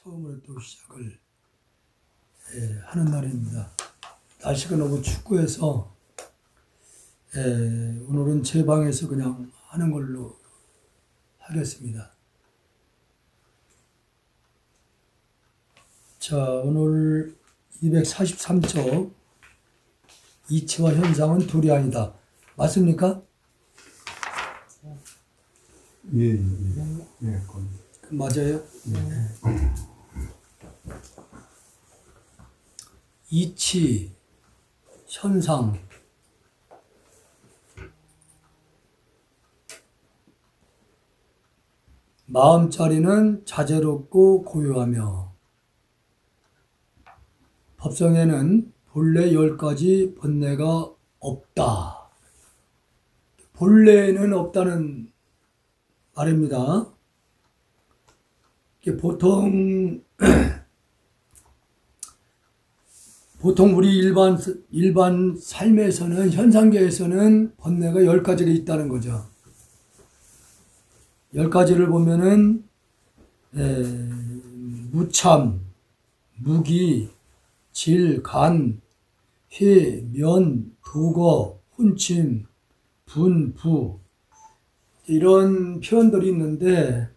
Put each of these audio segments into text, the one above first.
처음으로 또 시작을 하는 날입니다. 날씨가 너무 춥고해서 오늘은 제 방에서 그냥 하는 걸로 하겠습니다. 자, 오늘 243쪽 이치와 현상은 둘이 아니다. 맞습니까? 예. 맞아요? 이치, 현상, 마음자리는 자제롭고 고요하며 법성에는 본래 10가지 번뇌가 없다. 본래는 없다는 말입니다. 보통 우리 일반 삶에서는 현상계에서는 번뇌가 10가지가 있다는 거죠. 10가지를 보면은 무참, 무기, 질, 간, 회, 면, 도거, 훈침, 분, 부 이런 표현들이 있는데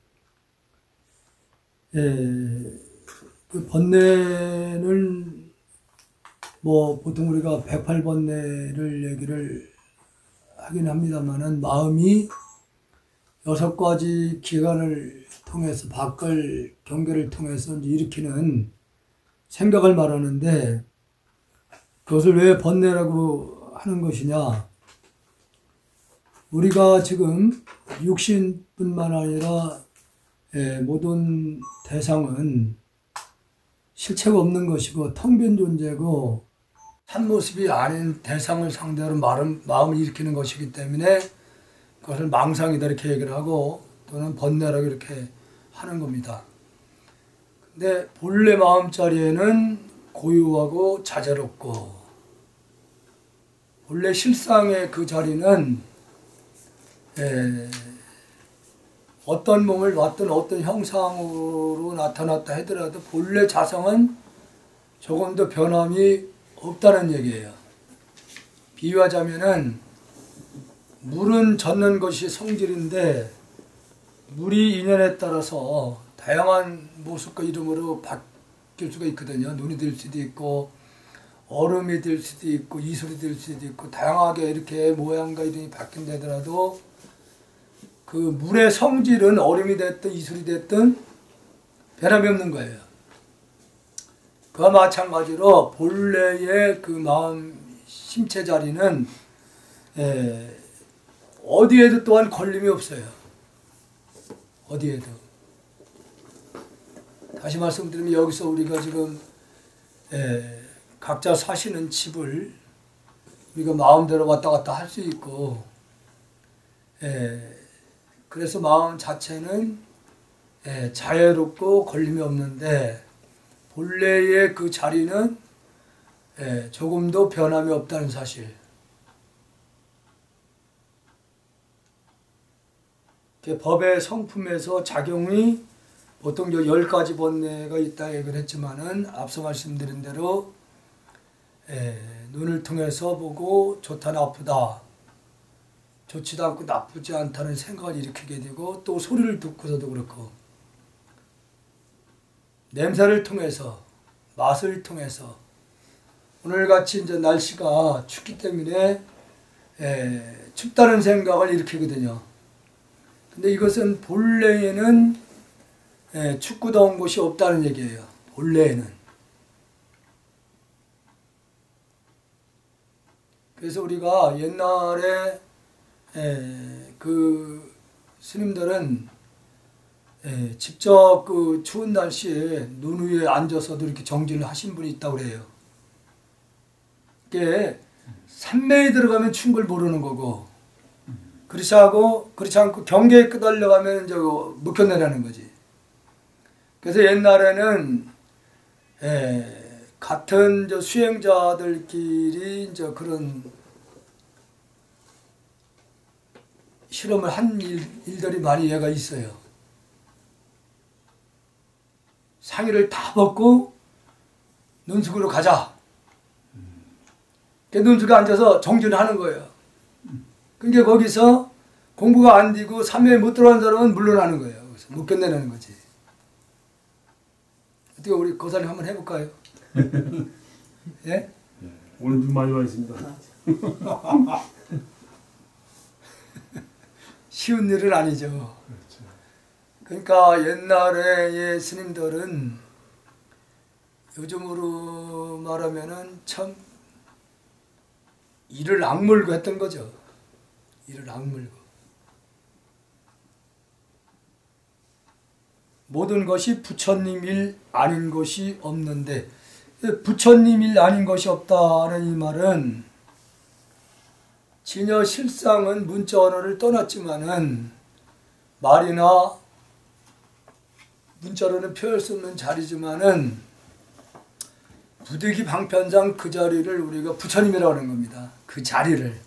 그 번뇌는 뭐 보통 우리가 108번뇌를 얘기를 하긴 합니다만은 마음이 6가지 기관을 통해서 밖을 경계를 통해서 일으키는 생각을 말하는데 그것을 왜 번뇌라고 하는 것이냐? 우리가 지금 육신뿐만 아니라 모든 대상은 실체가 없는 것이고 텅 빈 존재고 참모습이 아닌 대상을 상대로 마음을 일으키는 것이기 때문에 그것을 망상이다 이렇게 얘기를 하고 또는 번뇌라고 이렇게 하는 겁니다. 근데 본래 마음자리에는 고요하고 자제롭고 본래 실상의 그 자리는 어떤 몸을 왔든 어떤 형상으로 나타났다 하더라도 본래 자성은 조금도 변함이 없다는 얘기예요. 비유하자면은 물은 젖는 것이 성질인데 물이 인연에 따라서 다양한 모습과 이름으로 바뀔 수가 있거든요. 눈이 될 수도 있고 얼음이 될 수도 있고 이슬이 될 수도 있고 다양하게 이렇게 모양과 이름이 바뀐다더라도 그 물의 성질은 얼음이 됐든 이슬이 됐든 변함이 없는 거예요. 그와 마찬가지로 본래의 그 마음 심체 자리는 어디에도 또한 걸림이 없어요. 어디에도. 다시 말씀드리면 여기서 우리가 지금 각자 사시는 집을 우리가 마음대로 왔다 갔다 할 수 있고 그래서 마음 자체는 자유롭고 걸림이 없는데 본래의 그 자리는 조금도 변함이 없다는 사실. 법의 성품에서 작용이 보통 10가지 번뇌가 있다 얘기를 했지만은 앞서 말씀드린 대로 눈을 통해서 보고 좋다 나쁘다 좋지도 않고 나쁘지 않다는 생각을 일으키게 되고 또 소리를 듣고서도 그렇고 냄새를 통해서 맛을 통해서 오늘같이 이제 날씨가 춥기 때문에 춥다는 생각을 일으키거든요. 근데 이것은 본래에는 춥고 더운 곳이 없다는 얘기예요. 본래에는. 그래서 우리가 옛날에 그 스님들은 직접 그 추운 날씨에 눈 위에 앉아서도 이렇게 정진을 하신 분이 있다고 그래요. 이게 산매에 들어가면 추운 걸 모르는 거고 그렇지 않고 경계에 끄달려가면 이제 못 견뎌내는 거지. 그래서 옛날에는 같은 저 수행자들끼리 이제 그런 실험을 한 일들이 많이 얘가 있어요. 상의를 다 벗고 논숙으로 가자. 논숙에 앉아서 정진을 하는 거예요. 그러니까 거기서 공부가 안 되고 3회에 못 들어간 사람은 물러나는 거예요. 그래서 못 견뎌내는 거지. 어떻게 우리 고사님 한번 해볼까요? 예? 오늘 눈 많이 와 있습니다. 쉬운 일은 아니죠. 그러니까 옛날에 스님들은 요즘으로 말하면은 참 이를 악물고 했던 거죠. 이를 악물고. 모든 것이 부처님 일 아닌 것이 없는데, 부처님 일 아닌 것이 없다는 이 말은 진여 실상은 문자 언어를 떠났지만은 말이나 문자로는 표현할 수 없는 자리지만은 부득이 방편상 그 자리를 우리가 부처님이라고 하는 겁니다. 그 자리를.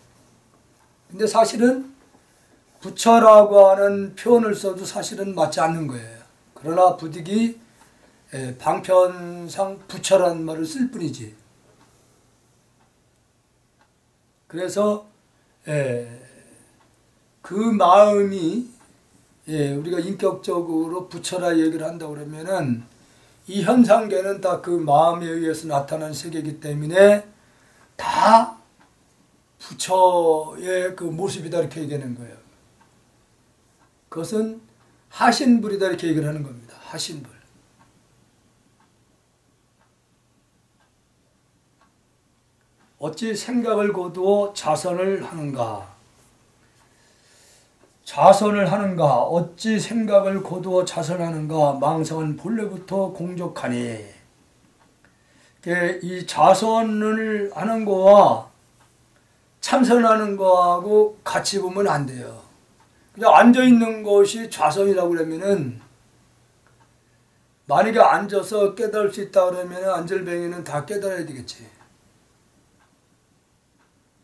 근데 사실은 부처라고 하는 표현을 써도 사실은 맞지 않는 거예요. 그러나 부득이 방편상 부처라는 말을 쓸 뿐이지. 그래서 그 마음이 우리가 인격적으로 부처라 얘기를 한다고 그러면은 이 현상계는 다 그 마음에 의해서 나타난 세계이기 때문에 다 부처의 그 모습이다 이렇게 얘기하는 거예요. 그것은 하신불이다 이렇게 얘기를 하는 겁니다. 하신불. 어찌 생각을 거두어 자선을 하는가? 자선을 하는가? 어찌 생각을 거두어 자선하는가? 망상은 본래부터 공족하니. 이 자선을 하는 거와 참선하는 거하고 같이 보면 안 돼요. 그냥 앉아있는 것이 좌선이라고 그러면은, 만약에 앉아서 깨달을 수 있다 그러면 안절뱅이는 다 깨달아야 되겠지.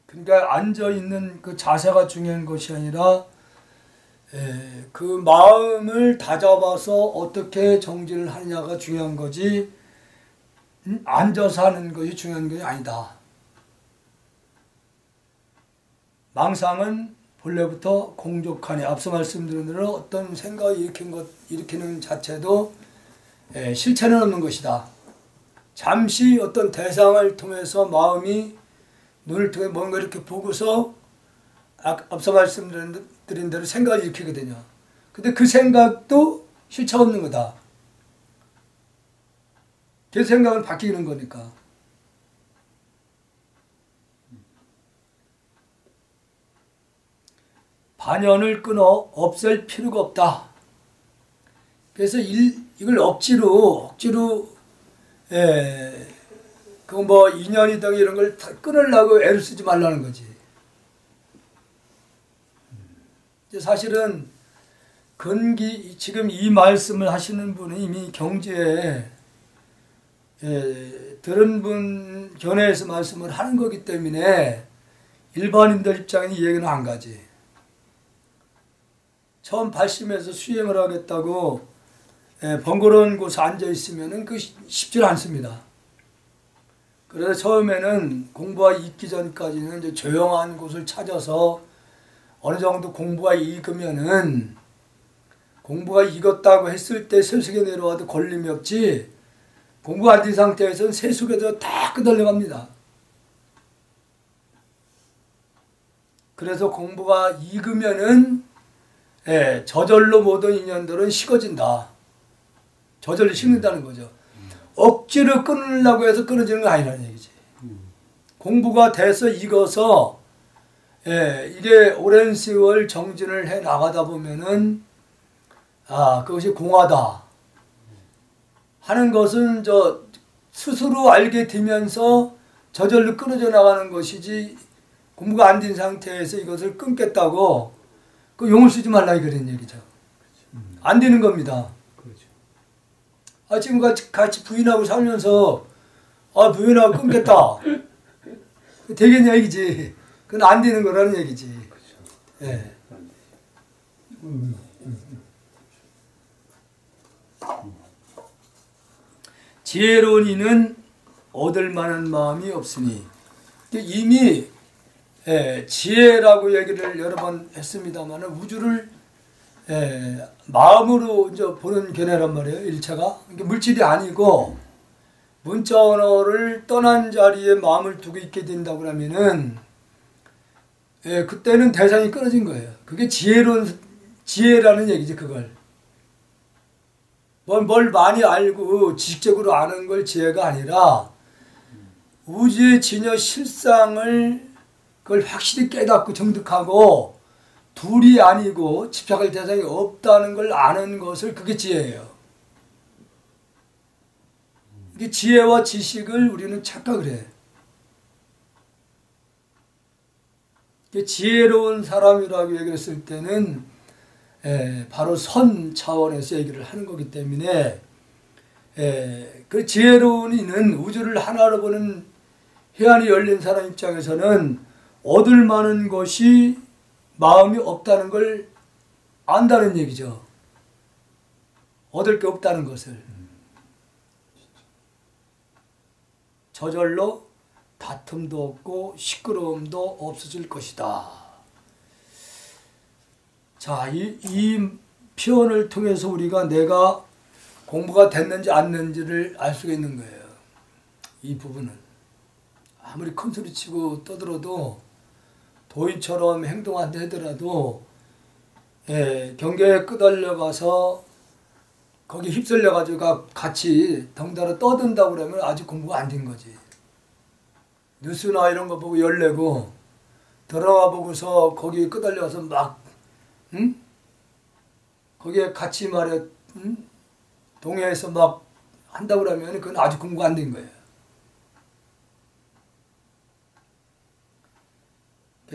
그러니까 앉아있는 그 자세가 중요한 것이 아니라 그 마음을 다잡아서 어떻게 정진을 하느냐가 중요한 거지, 앉아서 하는 것이 중요한 것이 아니다. 망상은 본래부터 공족하니, 앞서 말씀드린 대로 어떤 생각을 일으키는 자체도 실체는 없는 것이다. 잠시 어떤 대상을 통해서 마음이 눈을 통해 뭔가 이렇게 보고서 앞서 말씀드린 대로 생각을 일으키거든요. 근데 그 생각도 실체가 없는 거다. 그 생각은 바뀌는 거니까. 반연을 끊어 없앨 필요가 없다. 그래서 이걸 억지로 그 뭐 인연이든 이런 걸 다 끊으려고 애를 쓰지 말라는 거지. 사실은 지금 이 말씀을 하시는 분은 이미 경지에 들은 분 견해에서 말씀을 하는 거기 때문에 일반인들 입장에는 이해는 안 가지. 처음 발심해서 수행을 하겠다고 번거로운 곳에 앉아 있으면은 그 쉽지 않습니다. 그래서 처음에는 공부가 익기 전까지는 이제 조용한 곳을 찾아서 어느 정도 공부가 익으면은, 공부가 익었다고 했을 때 세속에 내려와도 걸림이 없지, 공부 안 된 상태에서는 세속에도 다 끄달려갑니다. 그래서 공부가 익으면은 저절로 모든 인연들은 식어진다. 저절로 식는다는 거죠. 억지로 끊으려고 해서 끊어지는 건 아니라는 얘기지. 공부가 돼서 익어서 이게 오랜 세월 정진을 해 나가다 보면은 그것이 공하다 하는 것은 스스로 알게 되면서 저절로 끊어져 나가는 것이지, 공부가 안 된 상태에서 이것을 끊겠다고 그 용을 쓰지 말라 그런 얘기죠. 안 되는 겁니다. 지금 같이 부인하고 살면서 부인하고 끊겠다 되겠냐 얘기지. 그건 안 되는 거라는 얘기지. 예. 지혜로운 이는 얻을 만한 마음이 없으니. 이미 지혜라고 얘기를 여러 번 했습니다만 우주를 마음으로 이제 보는 견해란 말이에요. 일체가 물질이 아니고 문자 언어를 떠난 자리에 마음을 두고 있게 된다고 하면은 그때는 대상이 끊어진 거예요. 그게 지혜라는 얘기지. 그걸 뭘 많이 알고 지식적으로 아는 걸 지혜가 아니라 우주의 진여 실상을 그걸 확실히 깨닫고 정득하고 둘이 아니고 집착할 대상이 없다는 걸 아는 것을 그게 지혜예요. 이게 지혜와 지식을 우리는 착각을 해. 지혜로운 사람이라고 얘기했을 때는 바로 선 차원에서 얘기를 하는 거기 때문에 그 지혜로운 이는 우주를 하나로 보는 해안이 열린 사람 입장에서는 얻을 만한 것이 마음이 없다는 걸 안다는 얘기죠. 얻을 게 없다는 것을. 저절로 다툼도 없고 시끄러움도 없어질 것이다. 자, 이 표현을 통해서 우리가 내가 공부가 됐는지 안 됐는지를 알 수가 있는 거예요. 이 부분은. 아무리 큰 소리 치고 떠들어도 도인처럼 행동한다 하더라도 경계에 끄달려 가서 거기 휩쓸려 가지고 같이 덩달아 떠든다고 그러면 아직 공부가 안 된 거지. 뉴스나 이런 거 보고 열내고 드라마 보고서 거기 끄달려서 막 거기에 같이 말해 동해에서 막 한다고 그러면 그건 아직 공부가 안 된 거예요.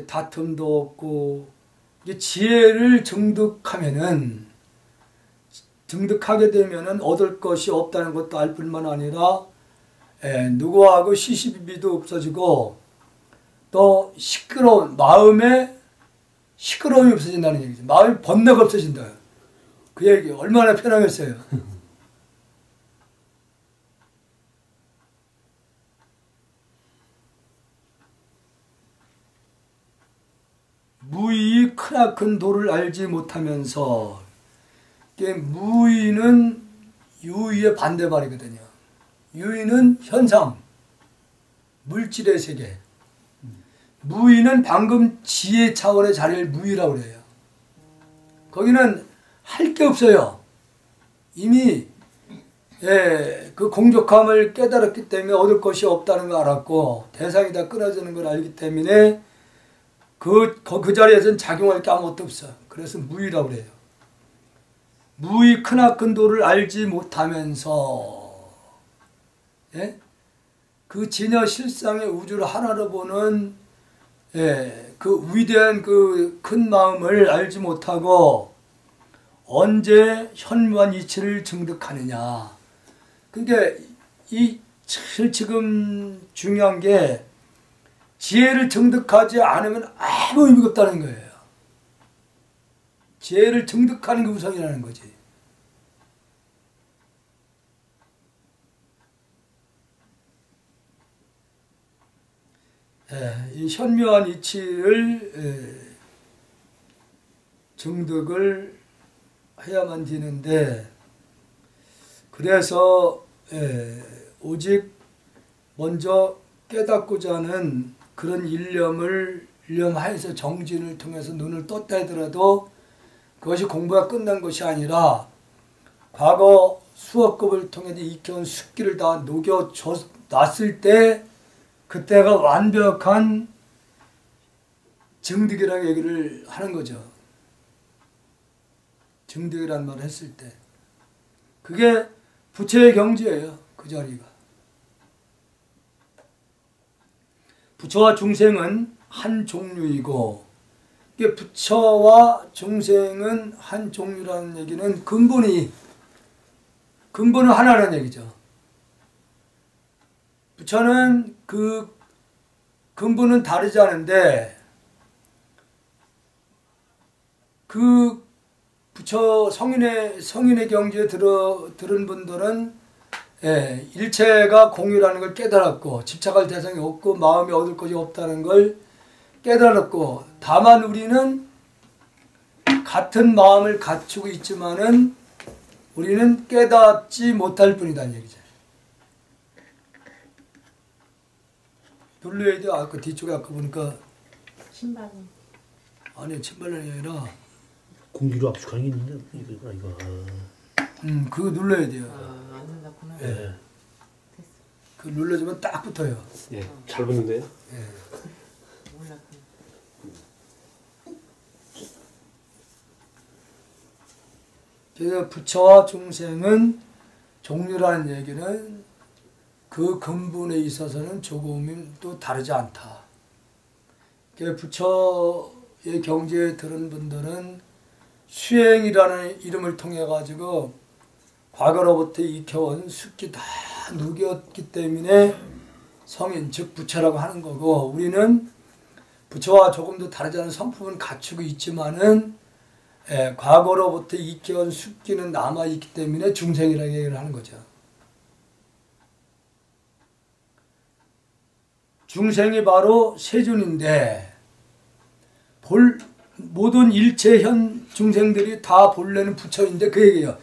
다툼도 없고 이게 지혜를 증득하게 되면은 얻을 것이 없다는 것도 알 뿐만 아니라 누구하고 시시비비도 없어지고 또 마음에 시끄러움이 없어진다는 얘기죠. 마음이 번뇌가 없어진다. 그 얘기 얼마나 편하겠어요. 무의이 크나큰 도를 알지 못하면서 무의는 유의의 반대말이거든요. 유의는 현상, 물질의 세계. 무의는 방금 지혜 차원의 자리를 무의라고 그래요. 거기는 할 게 없어요. 이미 그 공족함을 깨달았기 때문에 얻을 것이 없다는 걸 알았고 대상이 다 끊어지는 걸 알기 때문에 그 자리에서는 작용할 게 아무것도 없어. 그래서 무의라고 그래요. 무의 크나큰 도를 알지 못하면서 그 진여 실상의 우주를 하나로 보는 그 위대한 그 큰 마음을 알지 못하고 언제 현무한 이치를 증득하느냐. 그러니까 지금 중요한 게 지혜를 증득하지 않으면 아무 의미가 없다는 거예요. 지혜를 증득하는 게 우선이라는 거지. 이 현묘한 이치를 증득을 해야만 되는데 그래서 오직 먼저 깨닫고자 하는 그런 일념하여서 정진을 통해서 눈을 떴다 하더라도 그것이 공부가 끝난 것이 아니라 과거 수업급을 통해 익혀온 숙기를 다 녹여놨을 때 그때가 완벽한 증득이라는 얘기를 하는 거죠. 증득이라는 말을 했을 때. 그게 부처의 경지예요. 그 자리가. 부처와 중생은 한 종류이고 이게 부처와 중생은 한 종류라는 얘기는 근본은 하나라는 얘기죠. 부처는 그 근본은 다르지 않은데 그 부처 성인의 경지에 들은 분들은 일체가 공유라는 걸 깨달았고 집착할 대상이 없고 마음이 얻을 것이 없다는 걸 깨달았고, 다만 우리는 같은 마음을 갖추고 있지만은 우리는 깨닫지 못할 뿐이다는 얘기죠. 눌러야 돼. 아까 뒤쪽에 아까 보니까 신발은 아니 신발이 아니라 공기로 압축하는 게 있는데 이거. 그거 눌러야 돼요. 안 눌렀구나. 예. 예. 그 눌러주면 딱 붙어요. 예. 잘 붙는데요. 예. 몰랐구나. 그래서 부처와 중생은 종류라는 얘기는 그 근본에 있어서는 조금은 또 다르지 않다. 부처의 경지에 들은 분들은 수행이라는 이름을 통해 가지고 과거로부터 익혀온 숙기 다 누겼기 때문에 성인 즉 부처라고 하는 거고, 우리는 부처와 조금 더 다르지 않은 성품은 갖추고 있지만은 과거로부터 익혀온 숙기는 남아있기 때문에 중생이라고 얘기를 하는 거죠. 중생이 바로 세존인데 모든 일체현 중생들이 다 본래는 부처인데 그 얘기예요.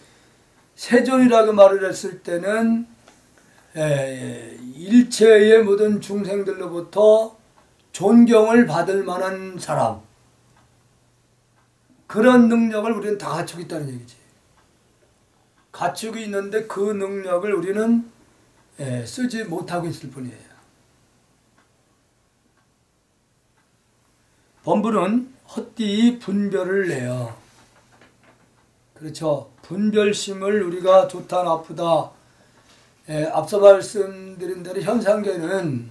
세존이라고 말을 했을 때는 일체의 모든 중생들로부터 존경을 받을 만한 사람, 그런 능력을 우리는 다 갖추고 있다는 얘기지. 갖추고 있는데 그 능력을 우리는 쓰지 못하고 있을 뿐이에요. 범부는 헛되이 분별을 내요. 그렇죠. 분별심을 우리가 좋다 나쁘다, 앞서 말씀드린 대로 현상계는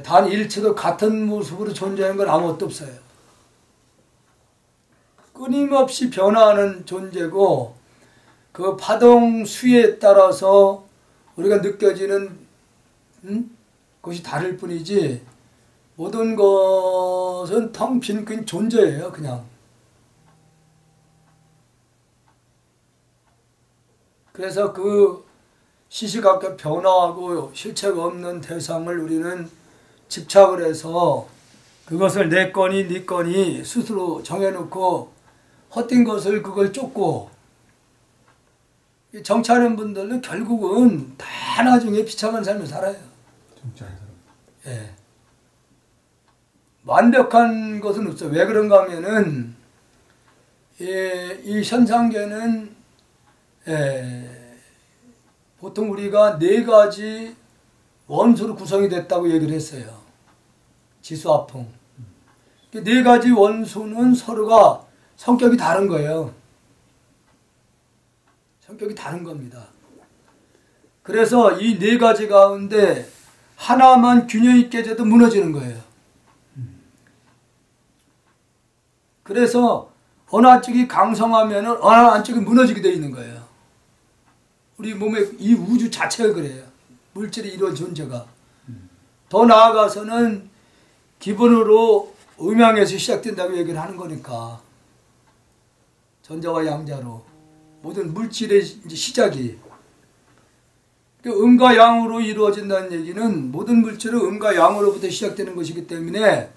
단 일체도 같은 모습으로 존재하는 건 아무것도 없어요. 끊임없이 변화하는 존재고, 그 파동 수에 따라서 우리가 느껴지는 것이 다를 뿐이지, 모든 것은 텅 빈 그 존재예요. 그냥. 그래서 그 시시각각 변화하고 실체가 없는 대상을 우리는 집착을 해서 그것을 내 거니 네 거니 스스로 정해놓고 헛된 것을 그걸 쫓고, 정치하는 분들은 결국은 다 나중에 비참한 삶을 살아요. 정치하는 사람. 예. 완벽한 것은 없어요. 왜 그런가 하면은 이 현상계는 보통 우리가 네 가지 원소로 구성이 됐다고 얘기를 했어요. 지수화풍. 네 가지 원소는 서로가 성격이 다른 거예요. 성격이 다른 겁니다. 그래서 이 네 가지 가운데 하나만 균형이 깨져도 무너지는 거예요. 그래서 어느 한쪽이 강성하면은 어느 한쪽이 무너지게 되어 있는 거예요. 우리 몸의 이 우주 자체가 그래요. 물질이 이루어진 존재가. 더 나아가서는 기본으로 음양에서 시작된다고 얘기를 하는 거니까. 전자와 양자로. 모든 물질의 이제 시작이. 음과 양으로 이루어진다는 얘기는 모든 물질은 음과 양으로부터 시작되는 것이기 때문에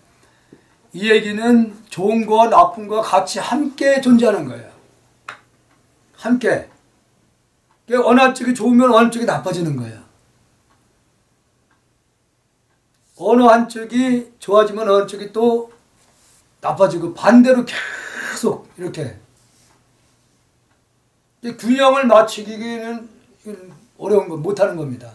이 얘기는 좋은 것과 나쁜 것과 같이 함께 존재하는 거예요. 함께. 어느 한쪽이 좋으면 어느 쪽이 나빠지는 거예요. 어느 한쪽이 좋아지면 어느 쪽이 또 나빠지고 반대로 계속 이렇게. 균형을 맞추기는 어려운 거, 못하는 겁니다.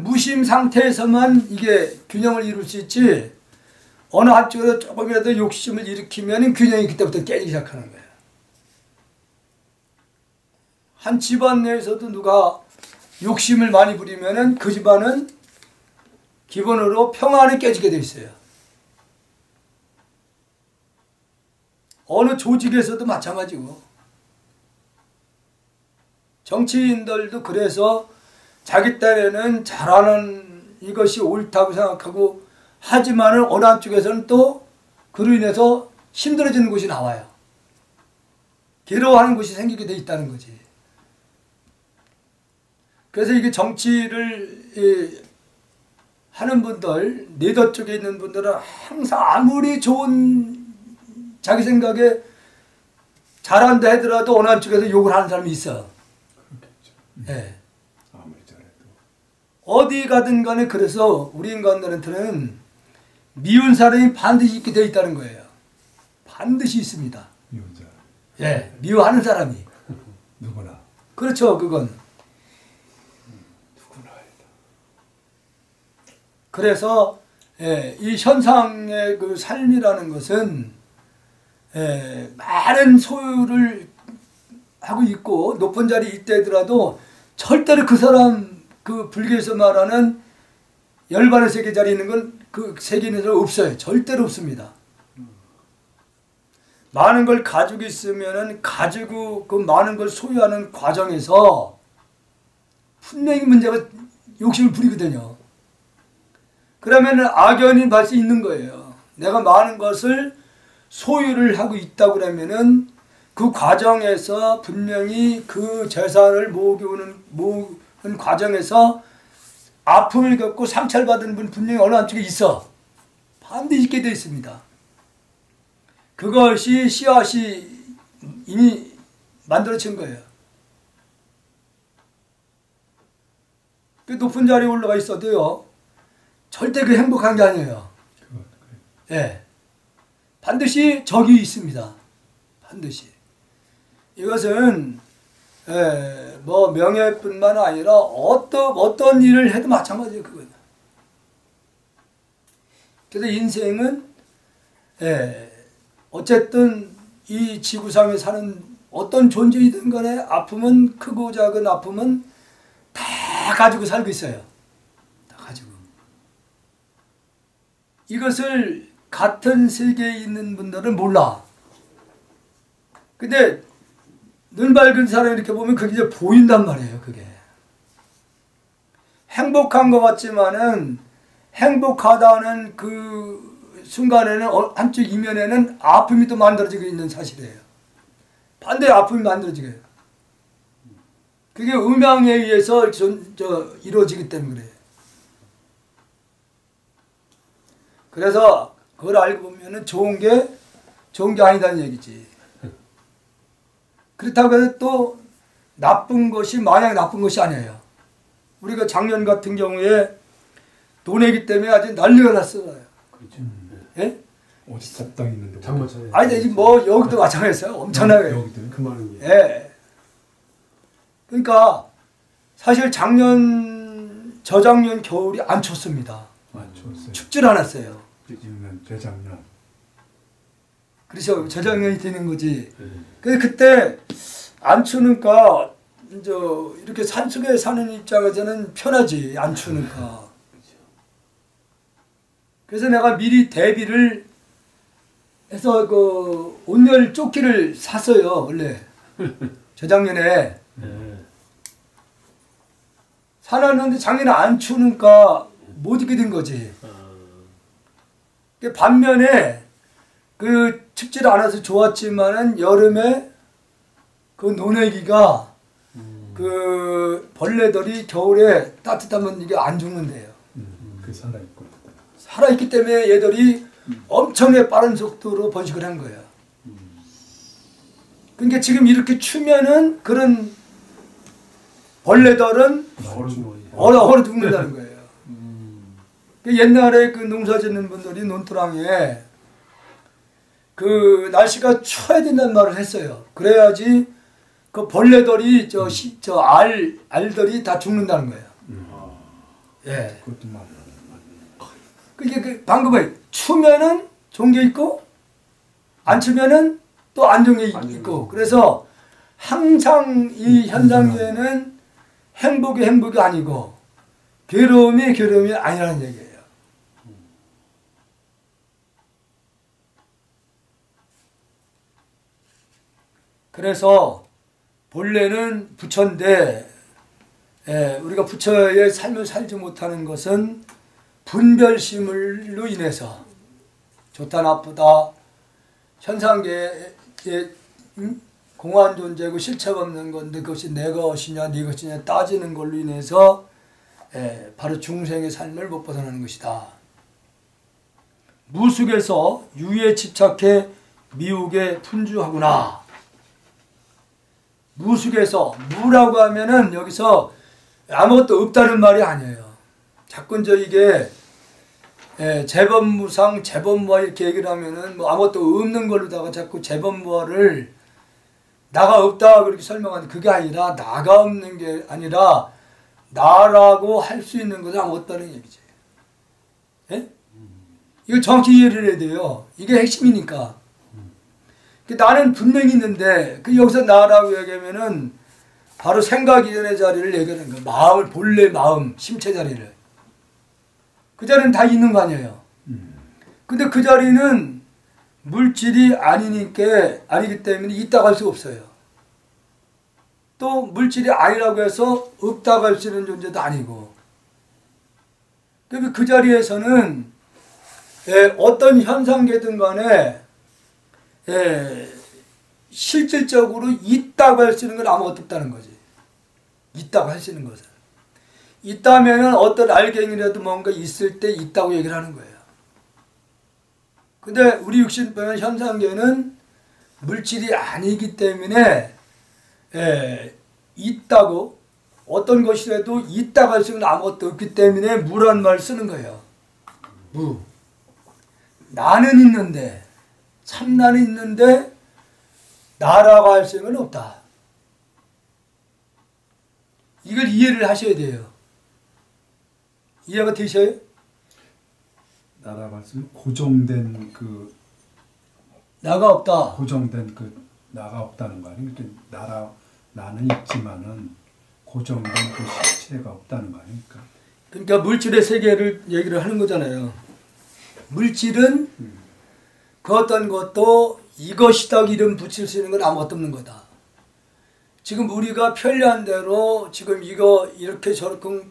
무심 상태에서만 이게 균형을 이룰 수 있지, 어느 한쪽으로 조금이라도 욕심을 일으키면 균형이 그때부터 깨지기 시작하는 거예요. 한 집안 내에서도 누가 욕심을 많이 부리면 그 집안은 기본으로 평안이 깨지게 돼 있어요. 어느 조직에서도 마찬가지고, 정치인들도 그래서 자기 딴에는 잘하는 이것이 옳다고 생각하고 하지만은 어느 한쪽에서는 또 그로 인해서 힘들어지는 곳이 나와요. 괴로워하는 곳이 생기게 돼 있다는 거지. 그래서 이게 정치를 하는 분들, 네더 쪽에 있는 분들은 항상 아무리 좋은 자기 생각에 잘한다 하더라도 어느 한쪽에서 욕을 하는 사람이 있어. 예. 아무리 잘해도. 어디 가든 간에 그래서 우리 인간들한테는 미운 사람이 반드시 있게 되어 있다는 거예요. 반드시 있습니다. 미운자 예, 미워하는 사람이. 누구나. 그렇죠, 그건. 누구나 알다. 그래서 이 현상의 그 삶이라는 것은 많은 소유를 하고 있고 높은 자리에 있다더라도 절대로 그 사람 그 불교에서 말하는 열반의 세계 자리에 있는 건 그 세계에는 없어요. 절대로 없습니다. 많은 걸 가지고 있으면은 가지고 그 많은 걸 소유하는 과정에서 분명히 문제가 욕심을 부리거든요. 그러면 악연이 발생 있는 거예요. 내가 많은 것을 소유를 하고 있다고 그러면은 그 과정에서 분명히 그 재산을 모으는 과정에서 아픔을 겪고 상처를 받은 분 분명히 어느 한쪽에 있어. 반드시 있게 되어 있습니다. 그것이 씨앗이 이미 만들어진 거예요. 그 높은 자리에 올라가 있어도요. 절대 그 행복한 게 아니에요. 예. 반드시 적이 있습니다. 반드시. 이것은 뭐 명예뿐만 아니라 어떤 일을 해도 마찬가지예요. 그건. 그래서 인생은 어쨌든 이 지구상에 사는 어떤 존재이든 간에 아픔은 크고 작은 아픔은 다 가지고 살고 있어요. 다 가지고. 이것을 같은 세계에 있는 분들은 몰라. 근데 눈 밝은 사람이 이렇게 보면 그게 이제 보인단 말이에요. 그게. 행복한 것 같지만은 행복하다는 그 순간에는 한쪽 이면에는 아픔이 또 만들어지고 있는 사실이에요. 반대에 아픔이 만들어지게 해요. 그게 음양에 의해서 이루어지기 때문에 그래요. 그래서 그걸 알고 보면은 좋은 게 아니다는 얘기지. 그렇다고 해서 또 나쁜 것이 마냥 나쁜 것이 아니에요. 우리가 작년 같은 경우에 돈내기 때문에 아주 난리가 났어요. 그렇죠. 예? 어디 잡당 있는데. 장마철에. 아니 뭐 여기도 마찬가지였어요. 엄청나게. 여기도 그 많은 게. 예. 그러니까 사실 저작년 겨울이 안 춥습니다. 맞췄어요. 춥질 않았어요. 지금 재작년. 그래서 저작년이 되는 거지. 근데 그때 안 추니까 이제 이렇게 산속에 사는 입장에서는 편하지. 안 추니까. 그래서 내가 미리 대비를 해서 그 온열 조끼를 샀어요. 원래 저작년에 사놨는데 작년에 안 추니까 못 입게 된 거지. 반면에 그 춥지 않아서 좋았지만은 여름에 그 논애기가 그 벌레들이 겨울에 따뜻하면 이게 안 죽는데요. 그 살아있고. 살아있기 때문에 얘들이 엄청나게 빠른 속도로 번식을 한 거예요. 그러니까 지금 이렇게 추면은 그런 벌레들은 얼어 죽는다는 거예요. 옛날에 그 농사 짓는 분들이 논두랑에 그 날씨가 추워야 된다는 말을 했어요. 그래야지 그 벌레들이 알들이 다 죽는다는 거예요. 예. 그것도 맞아. 그게 그 방금에 추면은 좋은 게 있고 안 추면은 또 안 좋은 게 있고 그래서 항상 이 현상계는 행복이 아니고 괴로움이 아니라는 얘기예요. 그래서 본래는 부처인데 우리가 부처의 삶을 살지 못하는 것은 분별심으로 인해서 좋다 나쁘다 현상계에 공한 존재고 실체가 없는 건데 그것이 내 것이냐 네 것이냐 따지는 걸로 인해서 바로 중생의 삶을 못 벗어나는 것이다. 무속에서 유에 집착해 미혹에 분주하구나. 무속에서 무라고 하면은 여기서 아무것도 없다는 말이 아니에요. 자꾸 이게 재범무상 재범무화 이렇게 얘기를 하면은 뭐 아무것도 없는 걸로다가 자꾸 재범무화를 나가 없다 그렇게 설명하는데 그게 아니라 나가 없는 게 아니라 나라고 할 수 있는 것은 아무것도 없다는 얘기지. 예? 이거 정확히 이해를 해야 돼요. 이게 핵심이니까. 나는 분명히 있는데 그 여기서 나라고 얘기하면은 바로 생각 이전의 자리를 얘기하는 거야. 마음을 본래 마음 심체 자리를. 그 자리는 다 있는 거 아니에요. 근데 그 자리는 물질이 아니기 때문에 있다고 할 수가 없어요. 또 물질이 아니라고 해서 없다고 할 수 있는 존재도 아니고. 그 자리에서는 어떤 현상계든 간에 실질적으로 있다고 할 수 있는 건 아무것도 없다는 거지. 있다고 할 수 있는 것은. 있다면은 어떤 알갱이라도 뭔가 있을 때 있다고 얘기를 하는 거예요. 근데 우리 육신병의 현상계는 물질이 아니기 때문에 있다고 어떤 것이라도 있다고 할 수 있는 아무것도 없기 때문에 무라는 말을 쓰는 거예요. 무. 나는 있는데 참나는 있는데 나라고 할 수 있는 건 없다. 이걸 이해를 하셔야 돼요. 이해가 되셔요? 나라 말씀 고정된 그 나가 없다. 고정된 그 나가 없다는 거 아니에요? 나는 있지만은 고정된 그 실체가 없다는 거 아닙니까? 그러니까 물질의 세계를 얘기를 하는 거잖아요. 물질은 그 어떤 것도 이것이다 이름 붙일 수 있는 건 아무것도 없는 거다. 지금 우리가 편리한 대로 지금 이거 이렇게 저렇게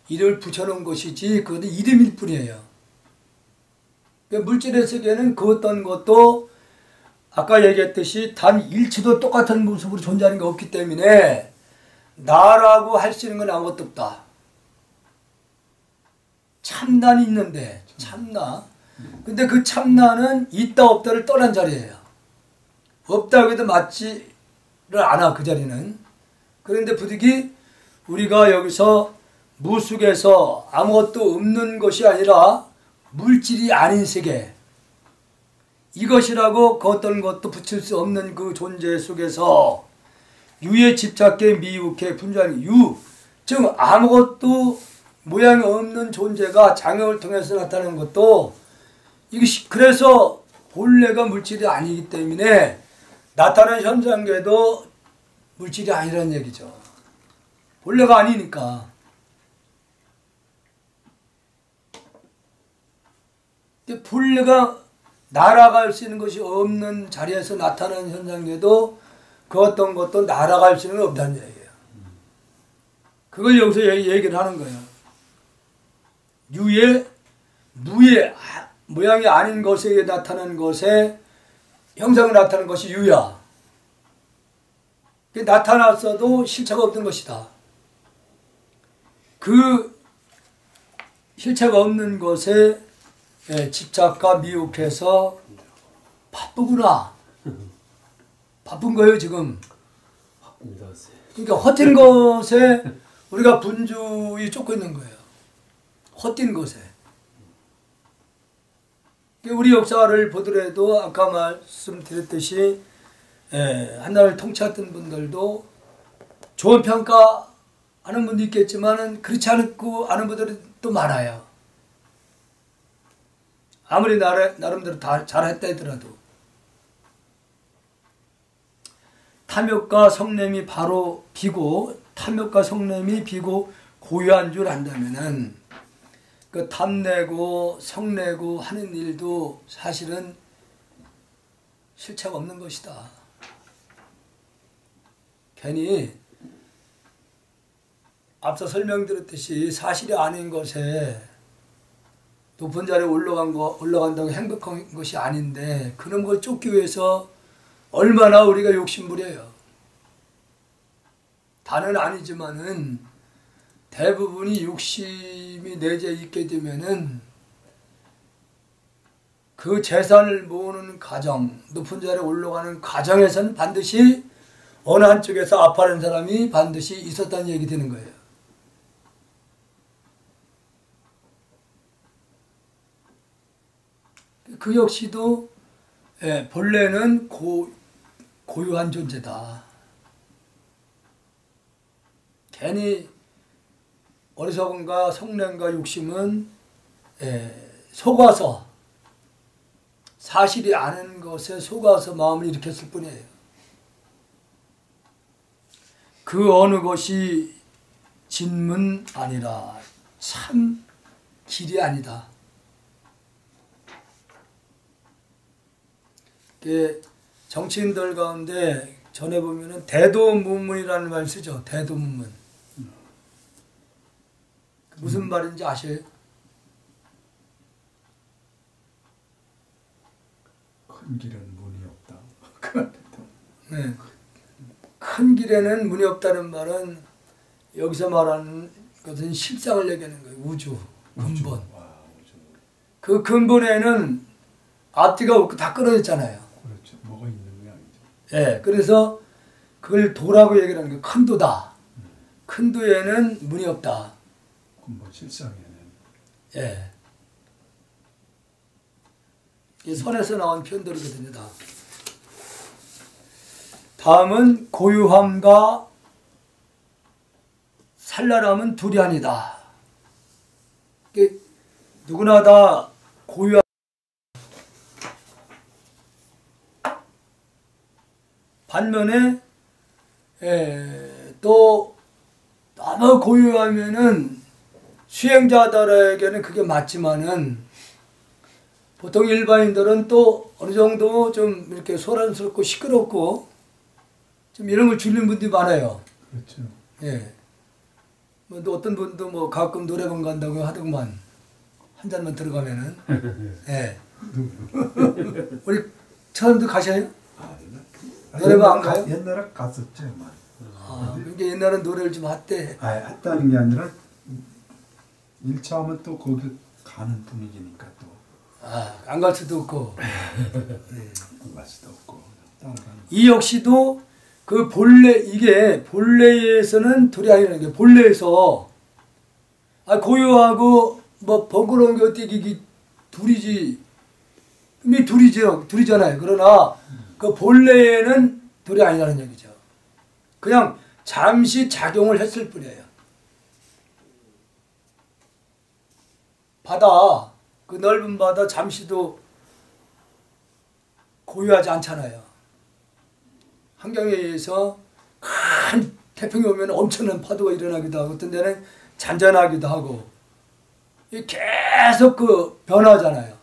이름을 붙여놓은 것이지 그것은 이름일 뿐이에요. 그러니까 물질의 세계는 그 어떤 것도 아까 얘기했듯이 단 일치도 똑같은 모습으로 존재하는 게 없기 때문에 나라고 할 수 있는 건 아무것도 없다. 참나는 있는데 참나. 근데 그 참나는 있다 없다를 떠난 자리예요. 없다고 해도 맞지를 않아 그 자리는. 그런데 부득이 우리가 여기서 무속에서 아무것도 없는 것이 아니라 물질이 아닌 세계 이것이라고 그 어떤 것도 붙일 수 없는 그 존재 속에서 유에 집착해 미혹해 분주하는 유, 즉 아무것도 모양이 없는 존재가 장애를 통해서 나타나는 것도 이것이 그래서 본래가 물질이 아니기 때문에 나타나는 현상계도 물질이 아니라는 얘기죠. 본래가 아니니까. 본래가 날아갈 수 있는 것이 없는 자리에서 나타나는 현상에도 그 어떤 것도 날아갈 수 있는 건 없다는 얘기예요. 그걸 여기서 얘기를 하는 거예요. 유의 무의 모양이 아닌 것에 나타나는 것에 형상을 나타나는 것이 유야. 나타났어도 실체가 없는 것이다. 그 실체가 없는 것에 집착과 미혹해서 바쁘구나. 바쁜 거예요 지금. 바쁩니다. 그러니까 헛된 것에 우리가 분주히 쫓고 있는 거예요. 헛된 것에. 우리 역사를 보더라도 아까 말씀드렸듯이 한나라를 통치했던 분들도 좋은 평가하는 분도 있겠지만 그렇지 않고 아는 분들이 또 많아요. 아무리 나름대로 다 잘했다 하더라도 탐욕과 성냄이 바로 비고 탐욕과 성냄이 비고 고유한 줄 안다면은 그 탐내고 성내고 하는 일도 사실은 실체가 없는 것이다. 괜히 앞서 설명드렸듯이 사실이 아닌 것에 높은 자리에 올라간다고 행복한 것이 아닌데 그런 걸 쫓기 위해서 얼마나 우리가 욕심부려요. 다는 아니지만은 대부분이 욕심이 내재 있게 되면은 그 재산을 모으는 과정, 높은 자리에 올라가는 과정에서는 반드시 어느 한쪽에서 아파하는 사람이 반드시 있었다는 얘기 되는 거예요. 그 역시도 본래는 고유한 존재다. 괜히 어리석음과 성냄과 욕심은 속아서 사실이 아는 것에 속아서 마음을 일으켰을 뿐이에요. 그 어느 것이 진문 아니라 참 길이 아니다. 정치인들 가운데 전에 보면은 대도문문이라는 말 쓰죠. 대도문문. 무슨 말인지 아세요? 큰 길은 문이 없다. 네. 큰 길에는 문이 없다는 말은 여기서 말하는 것은 실상을 얘기하는 거예요. 우주, 근본. 와, 우주. 그 근본에는 앞뒤가 없고 다 끊어졌잖아요. 그렇죠. 뭐가 있는 모양이죠. 예, 그래서 그걸 도라고 얘기를 하는 거예요. 큰 도다. 큰 도에는 문이 없다. 뭐 실상에는 예. 이 선에서 나온 편들이거든요, 다. 다음은 고유함과 산란함은 둘이 아니다. 누구나 다 고유함. 반면에 또 너무 고유하면은 수행자들에게는 그게 맞지만은 보통 일반인들은 또 어느 정도 좀 이렇게 소란스럽고 시끄럽고 좀 이런 걸 줄이는 분들이 많아요. 그렇죠. 예. 뭐 또 어떤 분도 뭐 가끔 노래방 간다고 하더구만. 한 잔만 들어가면은. 예. 우리 처음도 가셔요? 노래방 안 가요? 옛날에 갔었죠. 그러니까 옛날엔 노래를 좀 했대. 했다는 게 아니라 1차 하면 또 거기 가는 분위기니까 또. 안 갈 수도 없고. 안 갈 수도 없고. 따라가는. 이 역시도 그 이게 본래에서는 둘이 아니라는 게 본래에서 고유하고 뭐 번거로운 게 어떻게 이게 둘이지. 이미 둘이잖아요. 그러나 그 본래에는 둘이 아니라는 얘기죠. 그냥 잠시 작용을 했을 뿐이에요. 바다, 그 넓은 바다 잠시도 고유하지 않잖아요. 환경에 의해서 큰 태풍이 오면 엄청난 파도가 일어나기도 하고 어떤 데는 잔잔하기도 하고 계속 그 변화잖아요.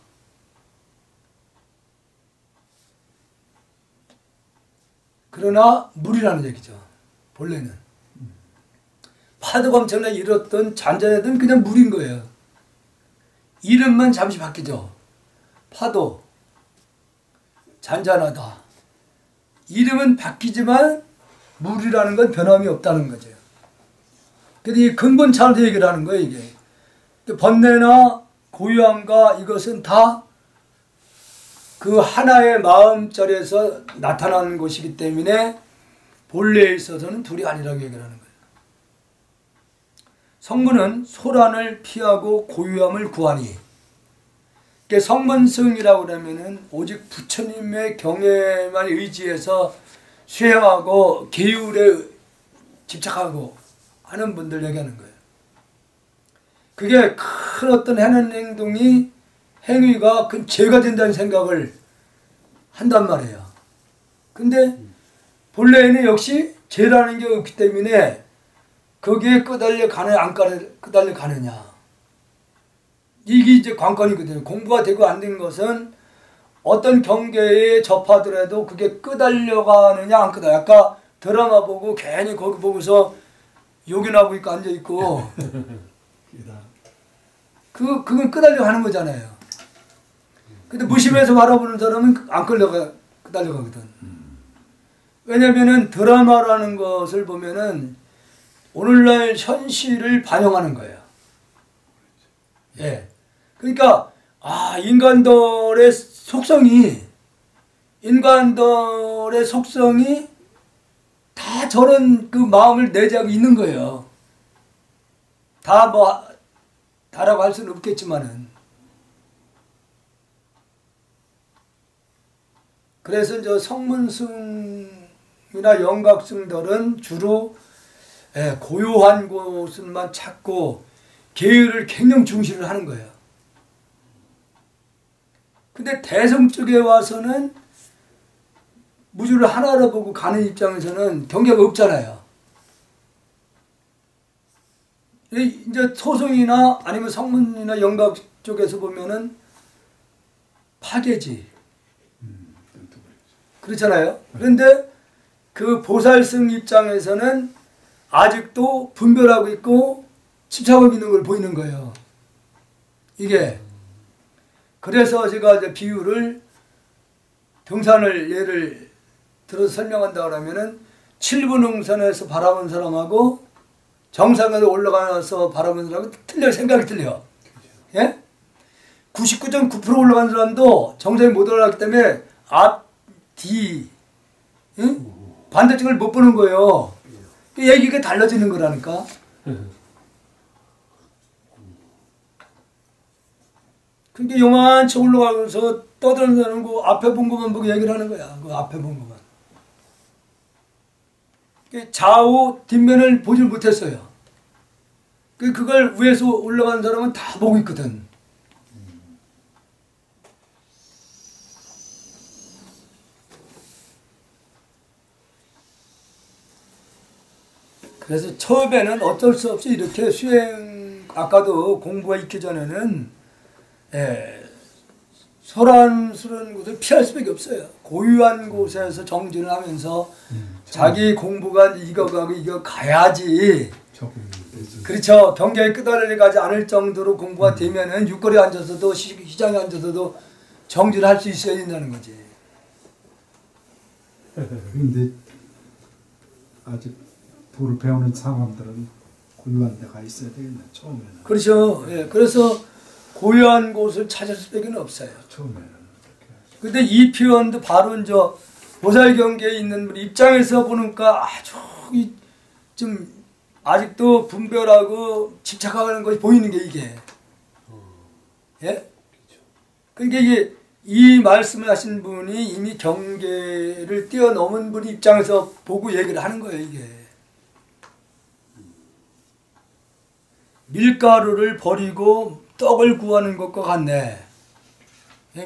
그러나 물이라는 얘기죠. 본래는. 파도가 엄청나게 일었던 잔잔하던 그냥 물인 거예요. 이름만 잠시 바뀌죠. 파도, 잔잔하다. 이름은 바뀌지만 물이라는 건 변함이 없다는 거죠. 근데 이 근본 차원에서 얘기를 하는 거예요, 이게. 번뇌나 고유함과 이것은 다 그 하나의 마음자리에서 나타나는 것이기 때문에 본래에 있어서는 둘이 아니라고 얘기를 하는 거예요. 성문은 소란을 피하고 고유함을 구하니. 성문승이라고 하면은 오직 부처님의 경애만 의지해서 수행하고 계율에 집착하고 하는 분들 얘기하는 거예요. 그게 큰 어떤 하는 행위가 큰 죄가 된다는 생각을 한단 말이에요. 근데 본래에는 역시 죄라는 게 없기 때문에 거기에 끄달려 가느냐 안 끄달려 가느냐. 이게 이제 관건이거든요. 공부가 되고 안 된 것은 어떤 경계에 접하더라도 그게 끄달려 가느냐 안 끄달려. 아까 드라마 보고 괜히 거기 보고서 욕이나고 있고 앉아있고 그건 끄달려 가는 거잖아요. 근데 무심해서 바라보는 사람은 안 끄달려 가거든. 왜냐면은 드라마라는 것을 보면은 오늘날 현실을 반영하는 거예요. 예. 그러니까 인간들의 속성이 다 저런 그 마음을 내재하고 있는 거예요. 다 다라고 할 수는 없겠지만은. 그래서 저 성문승이나 영각승들은 주로 고요한 곳을만 찾고 계율을 굉장히 중시를 하는 거예요. 근데 대성 쪽에 와서는 무주를 하나로 보고 가는 입장에서는 경계가 없잖아요. 이제 소승이나 아니면 성문이나 영각 쪽에서 보면은 파괴지. 그렇잖아요. 그런데 그 보살승 입장에서는 아직도 분별하고 있고 집착하고 있는 걸 보이는 거예요. 이게. 그래서 제가 이제 비유를 등산을 예를 들어서 설명한다 그러면은 7분흥선에서 바라본 사람하고 정상에서 올라가서 바라본 사람하고 틀려, 생각이 틀려. 예? 99.9% 올라간 사람도 정상에 못 올라갔기 때문에 앞, 뒤, 응? 반대쪽을 못 보는 거예요. 그 얘기가 달라지는 거라니까. 그러니까 요만치 올라가면서 떠드는 거 앞에 본 것만 보고 얘기를 하는 거야. 그 앞에 본 것만. 좌우 뒷면을 보질 못했어요. 그걸 위에서 올라간 사람은 다 보고 있거든. 그래서 처음에는 어쩔 수 없이 이렇게 아까도 공부가 있기 전에는 소란스러운 곳을 피할 수밖에 없어요. 고유한 곳에서 정진을 하면서 자기 공부가 이거 가고 이거 가야지. 그렇죠. 경계에 끄달려 가지 않을 정도로 공부가 되면은 육거리에 앉아서도 시장에 앉아서도 정진을 할 수 있어야 된다는 거지. 그런데 아직 도를 배우는 사람들은 고유한 데가 있어야 되겠네. 처음에는. 그렇죠. 예. 그래서 고유한 곳을 찾을 수밖에 없어요. 처음에는. 근데 이 표현도 바로 저 보살 경계에 있는 분 입장에서 보니까 아주 좀 아직도 분별하고 집착하는 것이 보이는 게 이게. 예? 그러니까 이게 이 말씀을 하신 분이 이미 경계를 뛰어넘은 분 입장에서 보고 얘기를 하는 거예요, 이게. 밀가루를 버리고 떡을 구하는 것과 같네. 예,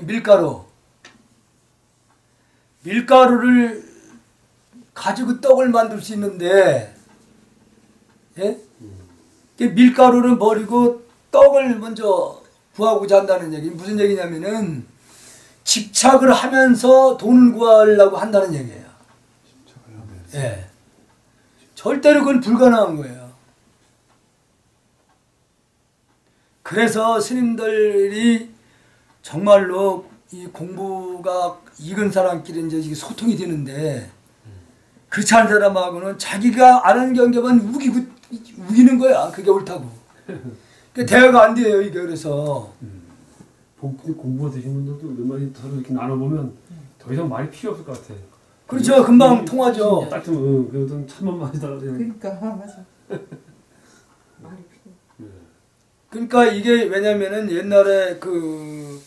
밀가루를 가지고 떡을 만들 수 있는데, 예? 밀가루를 버리고 떡을 먼저 구하고자 한다는 얘기. 무슨 얘기냐면은 집착을 하면서 돈을 구하려고 한다는 얘기예요. 집착을 하면서. 예. 절대로 그건 불가능한 거예요. 그래서 스님들이 정말로 이 공부가 익은 사람끼리 이제 소통이 되는데 그렇지 않은 사람하고는 자기가 아는 경계만 우기는 거야. 그게 옳다고. 그 대화가 안 돼요, 이게. 그래서 공부가 되신 분들도 몇 마디 서로 이렇게 나눠보면 더 이상 말이 필요 없을 것 같아. 그렇죠. 금방 통하죠. 딱 좀 그래도 천만 마디 달아야 그러니까 맞아. 말이 필요. 그러니까 이게 왜냐면은 옛날에 그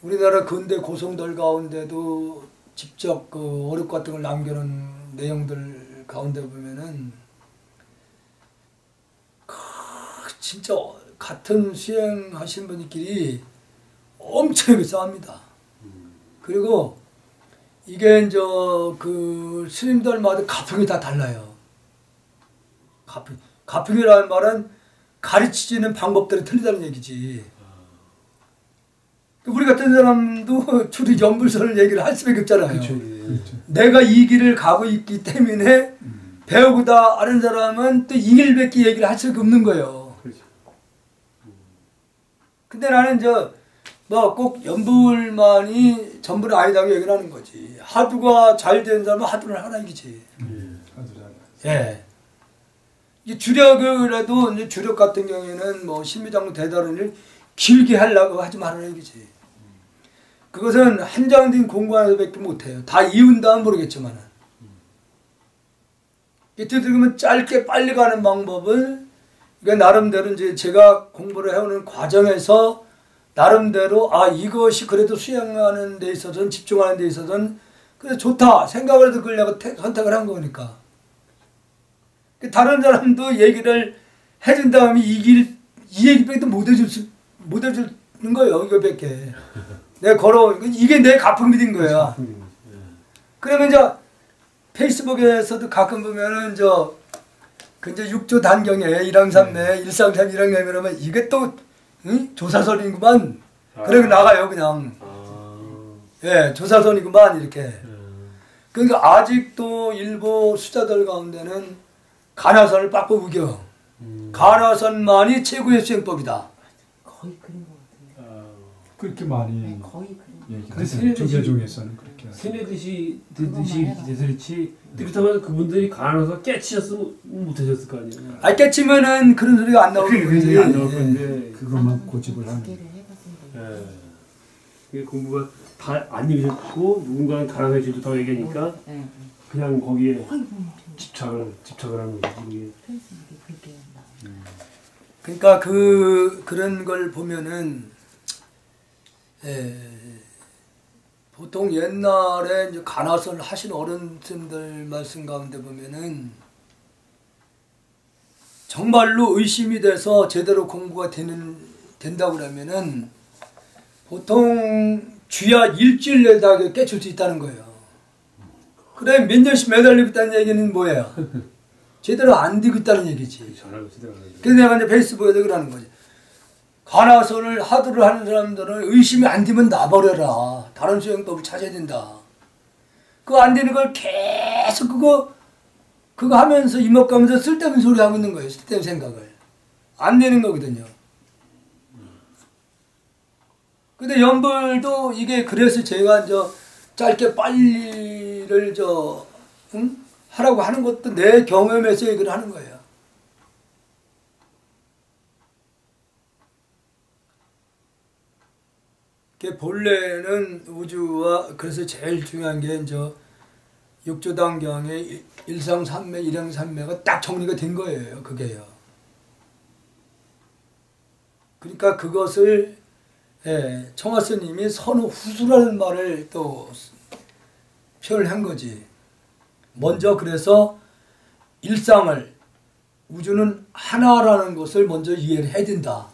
우리나라 근대 고성들 가운데도 직접 그 어록 같은 걸 남겨놓은 내용들 가운데 보면은 진짜 같은 수행하신 분들끼리 엄청나게 싸웁니다. 그리고 이게 이제 그 스님들마다 가풍이 다 달라요. 가풍이라는 말은 가르치는 방법들이 틀리다는 얘기지. 우리 같은 사람도 주로 연불선을 얘기를 할 수밖에 없잖아요. 그렇죠. 내가 이 길을 가고 있기 때문에 배우고다 아는 사람은 또 이 길밖에 얘기를 할 수밖에 없는 거예요. 그렇죠. 근데 나는 뭐 꼭 연불만이 전부는 아니다고 얘기를 하는 거지. 하두가 잘 된 사람은 하두를 하라 이기지. 아주 잘. 예. 이 주력이라도 이제 주력 같은 경우에는 뭐 심리장로 대단한 일 길게 하려고 하지 말아라 이거지. 그것은 한정된 공간에서밖에 못해요. 다 이은다면 모르겠지만은. 이때 들으면 짧게 빨리 가는 방법을 그러니까 나름대로 이제 제가 공부를 해오는 과정에서 나름대로 아 이것이 그래도 수행하는 데 있어서는 집중하는 데 있어서는 그래 좋다 생각을 해도 그걸 내가 선택을 한 거니까. 다른 사람도 얘기를 해준 다음에 이 얘기밖에 못 해주는 거예요. 이거밖에. 내가 걸어 이게 내 가품이 된 거야. 그러면 이제 페이스북에서도 가끔 보면은 이제 6조 단경에 1항3매 133 1항 그러면 이게 또 응? 조사선이구만. 그러고 나가요 그냥. 예, 조사선이구만 이렇게. 그러니까 아직도 일부 수자들 가운데는 가나선을 빡빡 우겨. 가나선만이 최고의 수행법이다. 거의 그런 것 같아요. 그렇게 많이 네, 거의 그런. 얘기하세요. 조계 중에서는 그렇게 하세요. 세뇌듯이 돼서 그렇지. 그렇다면 그분들이 가난해서 깨치셨으면 못하셨을 거 아니에요. 아 깨치면은 그런 소리가 안 나오는 거지. 안 나올 건데 그것만 고집을 하는. 두개를 해봤습니다. 예. 이게 공부가 다 안 읽으셨고 누군가는 가난하게 좋다고 얘기하니까 네. 그냥 거기에 아이고, 집착을 하는 거지. 이게. 페이스북에 그렇게 나와요. 그러니까 그런 걸 보면은 보통 옛날에 이제 간화설 하신 어른들 말씀 가운데 보면은 정말로 의심이 돼서 제대로 공부가 된다고 그러면은 보통 주야 일주일 내다 깨칠 수 있다는 거예요. 그래 몇 년씩 매달리고 있다는 얘기는 뭐예요? 제대로 안 되고 있다는 얘기지. 전화를 제대로 하는 그래서 내가 이제 페이스북에도 그러는 거지. 간화선을 하도를 하는 사람들은 의심이 안 되면 놔버려라. 다른 수행법을 찾아야 된다. 그거 안 되는 걸 계속 그거 하면서 이목가면서 쓸데없는 소리 하고 있는 거예요. 쓸데없는 생각을. 안 되는 거거든요. 근데 연불도 이게 그래서 제가 짧게 빨리를 하라고 하는 것도 내 경험에서 얘기를 하는 거예요. 본래는 우주와 그래서 제일 중요한 게 육조단경의 일상삼매, 일행삼매가 딱 정리가 된 거예요. 그게요. 그러니까 그것을 청하 스님이 선후후수라는 말을 또 표현을 한 거지. 먼저 그래서 일상을 우주는 하나라는 것을 먼저 이해를 해야 된다.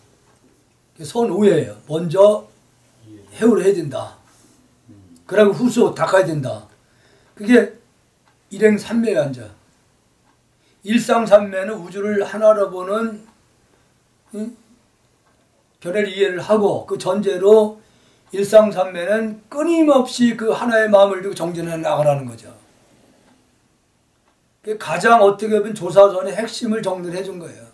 선후예요. 먼저 해오를 해야 된다. 그러고 후수 닦아야 된다. 그게 일행삼매에 앉아. 일상삼매는 우주를 하나로 보는 견해를 이해를 하고 그 전제로 일상삼매는 끊임없이 그 하나의 마음을 두고 정진해 나가라는 거죠. 가장 어떻게 보면 조사선의 핵심을 정리를 해준 거예요.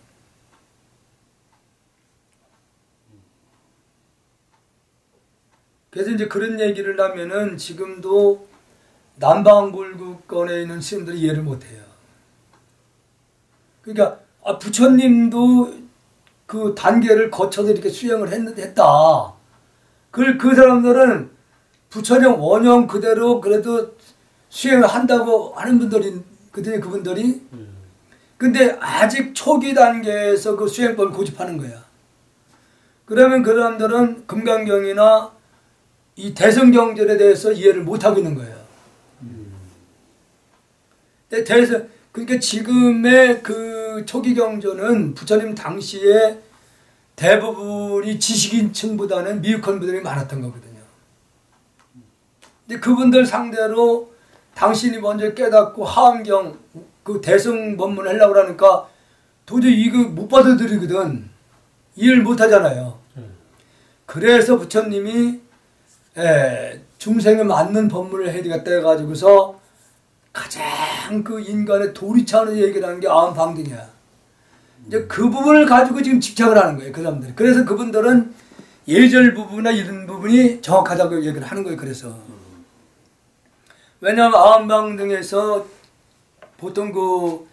그래서 이제 그런 얘기를 하면은 지금도 남방불구권에 있는 스님들이 이해를 못해요. 그러니까 부처님도 그 단계를 거쳐서 이렇게 수행을 했다. 그 사람들은 부처님 원형 그대로 그래도 수행을 한다고 하는 분들이거든요. 그분들이. 근데 아직 초기 단계에서 그 수행법을 고집하는 거야. 그러면 그 사람들은 금강경이나 이 대성경전에 대해서 이해를 못하고 있는 거예요. 그러니까 지금의 그 초기 경전은 부처님 당시에 대부분이 지식인층보다는 미흡한 분들이 많았던 거거든요. 근데 그분들 상대로 당신이 먼저 깨닫고 하암경 그 대성 법문을 하려고 하니까 도저히 이거 못 받아들이거든. 이해를 못 하잖아요. 그래서 부처님이 중생에 맞는 법문을 해야 되겠다 해가지고서 가장 그 인간의 도리차는 얘기를 하는 게 아흔방등이야. 이제 그 부분을 가지고 지금 집착을 하는 거예요. 그 사람들이. 그래서 그분들은 예절 부분이나 이런 부분이 정확하다고 얘기를 하는 거예요. 그래서. 왜냐하면 아흔방등에서 보통 그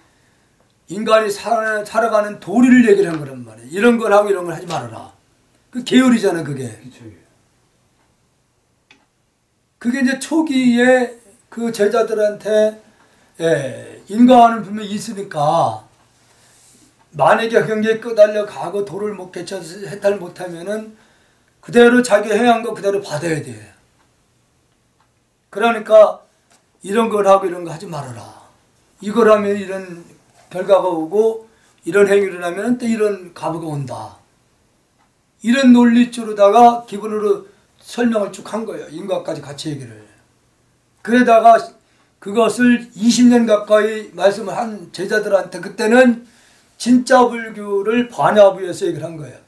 인간이 살아가는 도리를 얘기를 한 거란 말이에요. 이런 걸 하고 이런 걸 하지 말아라. 그 계율이잖아, 그게. 그쵸. 그게 이제 초기에 그 제자들한테 인간은 분명히 있으니까 만약에 경계에 끄달려 가고 도를 못 개쳐서 해탈 못하면은 그대로 자기 행한 거 그대로 받아야 돼. 그러니까 이런 걸 하고 이런 거 하지 말아라. 이걸 하면 이런 결과가 오고 이런 행위를 하면 또 이런 가부가 온다. 이런 논리주로다가 기본으로 설명을 쭉 한 거예요. 인과까지 같이 얘기를. 그러다가 그것을 20년 가까이 말씀을 한 제자들한테 그때는 진짜 불교를 반야부에서 얘기를 한 거예요.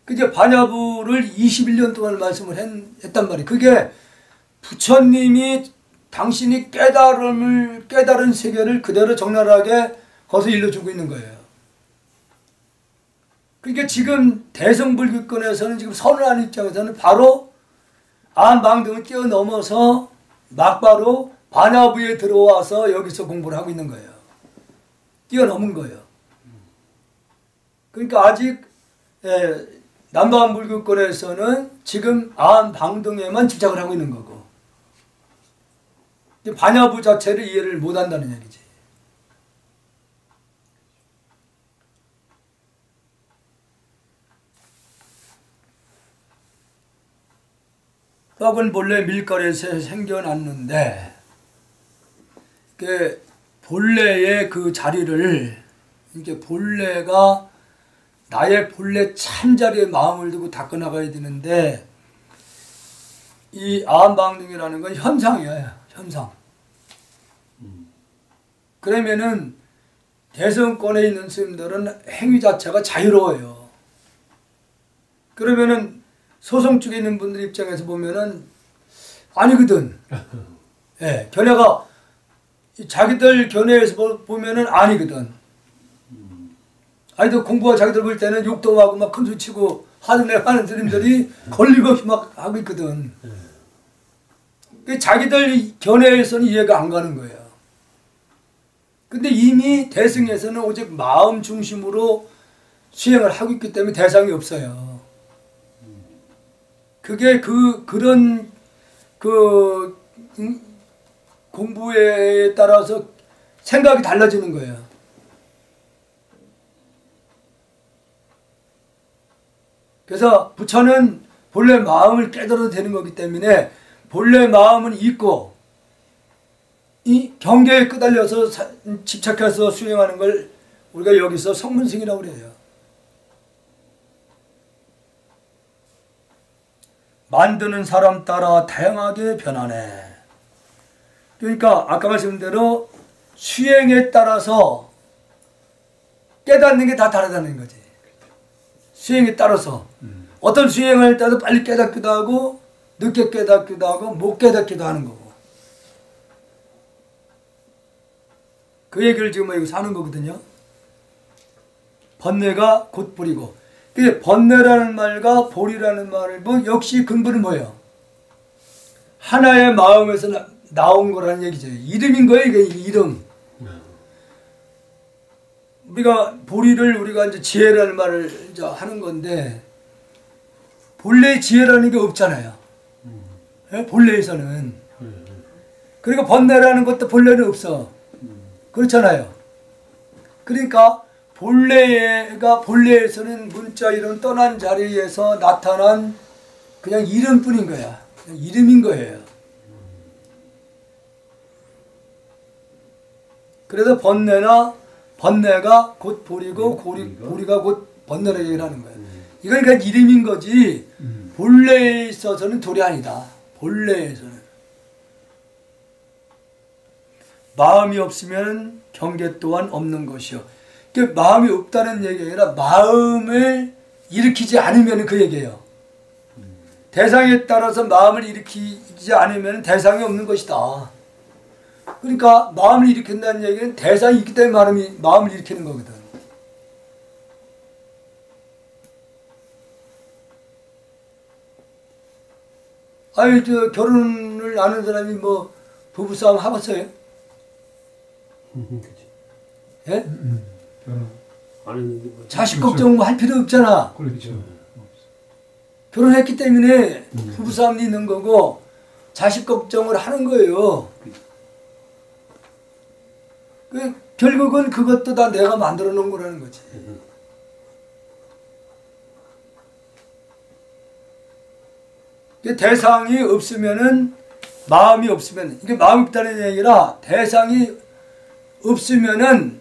그게 반야부를 21년 동안 말씀을 했단 말이에요. 그게 부처님이 당신이 깨달은 세계를 그대로 적나라하게 거기서 일러주고 있는 거예요. 그러니까 지금 대성불교권에서는 지금 선언하는 입장에서는 바로 안방등을 뛰어넘어서 막바로 반야부에 들어와서 여기서 공부를 하고 있는 거예요. 뛰어넘은 거예요. 그러니까 아직 남방불교권에서는 지금 안방등에만 집착을 하고 있는 거고 반야부 자체를 이해를 못한다는 얘기지. 떡은 본래 밀가루에서 생겨났는데 그 본래의 그 자리를 이렇게 본래가 나의 본래 참자리에 마음을 두고 닦아 나가야 되는데 이 아함방등이라는 건 현상이에요. 현상. 그러면은 대성권에 있는 스님들은 행위 자체가 자유로워요. 그러면은 소송 쪽에 있는 분들 입장에서 보면은 아니거든. 예, 견해가 자기들 견해에서 보면은 아니거든. 아니도 공부가 자기들 볼 때는 욕도 하고 막 큰소리 치고 하는 스님들이 걸림없이 막 하고 있거든. 자기들 견해에서는 이해가 안 가는 거예요. 근데 이미 대승에서는 오직 마음 중심으로 수행을 하고 있기 때문에 대상이 없어요. 그게 그런 공부에 따라서 생각이 달라지는 거예요. 그래서 부처는 본래 마음을 깨달아도 되는 거기 때문에 본래 마음은 있고 이 경계에 끄달려서 집착해서 수행하는 걸 우리가 여기서 성문승이라고 그래요. 만드는 사람 따라 다양하게 변하네. 그러니까 아까 말씀드린 대로 수행에 따라서 깨닫는 게 다 다르다는 거지. 수행에 따라서 어떤 수행을 따도 빨리 깨닫기도 하고 늦게 깨닫기도 하고 못 깨닫기도 하는 거고. 그 얘기를 지금 여기서 하는 거거든요. 번뇌가 곧 보리고. 번뇌라는 말과 보리라는 말을 역시 근본은 뭐예요? 하나의 마음에서 나온 거라는 얘기죠. 이름인 거예요, 이게 이름. 우리가 보리를 우리가 이제 지혜라는 말을 이제 하는 건데 본래 지혜라는 게 없잖아요. 본래에서는. 그리고 번뇌라는 것도 본래는 없어. 그렇잖아요. 그러니까 본래에서는 문자 이름 떠난 자리에서 나타난 그냥 이름뿐인 거야. 그냥 이름인 거예요. 그래서 번뇌가 곧 보리고 보리가 곧 번뇌를 얘기하는 거예요. 이건 그냥 이름인 거지 본래에 있어서는 돌이 아니다. 본래에서는. 마음이 없으면 경계 또한 없는 것이요. 마음이 없다는 얘기가 아니라 마음을 일으키지 않으면 그 얘기예요. 대상에 따라서 마음을 일으키지 않으면 대상이 없는 것이다. 그러니까 마음을 일으킨다는 얘기는 대상이 있기 때문에 마음을 일으키는 거거든. 아니 결혼을 아는 사람이 부부싸움 하겠어요? 예? 결혼 안 했는데 뭐. 자식 그렇죠. 걱정 뭐 할 필요 없잖아. 그렇죠. 결혼했기 때문에 부부싸움이 있는 거고 자식 걱정을 하는 거예요. 결국은 그것도 다 내가 만들어 놓은 거라는 거지. 대상이 없으면은 마음이 없으면 이게 마음이 없다는 얘기라 대상이 없으면은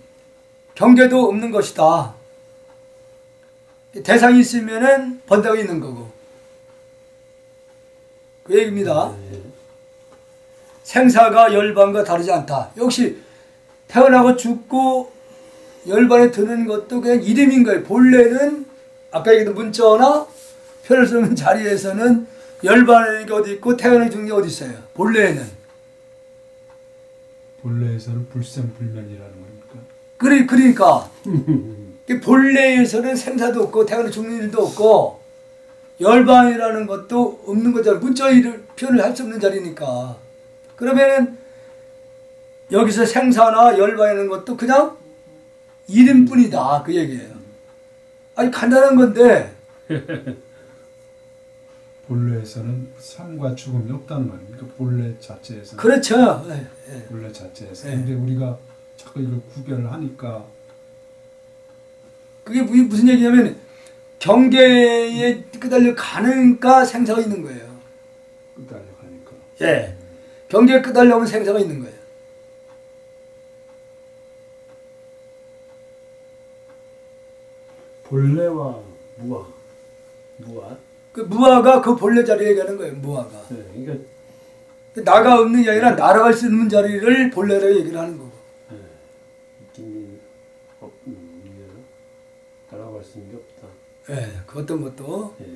경계도 없는 것이다. 대상이 있으면은 번덕이 있는 거고 그 얘기입니다. 생사가 열반과 다르지 않다. 역시 태어나고 죽고 열반에 드는 것도 그냥 이름인 거예요. 본래는 아까 얘기했던 문자나 표현을 쓰는 자리에서는 열반의 게 어디 있고 태어나고 죽는 게 어디 있어요. 본래에는. 본래에서는 불생불멸이라는 겁니까? 그러니까 본래에서는 생사도 없고 태어나고 죽는 일도 없고 열반이라는 것도 없는 거잖아요. 문자를 표현을 할 수 없는 자리니까. 그러면은 여기서 생사나 열반이라는 것도 그냥 이름뿐이다 그 얘기예요. 아니 간단한 건데 본래에서는 삶과 죽음이 없다는 말입니까? 본래 자체에서. 그렇죠. 예, 예. 본래 자체에서. 네. 근데 우리가 자꾸 이걸 구별을 하니까 그게 무슨 얘기냐면 경계에 끄달려 가는가 생사가 있는 거예요. 끄달려 가니까. 예. 경계에 끄달려면 생사가 있는 거예요. 본래와 무아. 그 무아가 그 본래 자리에 가는 거예요. 무아가. 네, 그러니까 나가 없는 게 아니라 날아갈 수 있는 자리를 본래라고 얘기를 하는 거고. 느낌이 따라갈 수 있는 게 없다. 예. 그 어떤 것도. 예.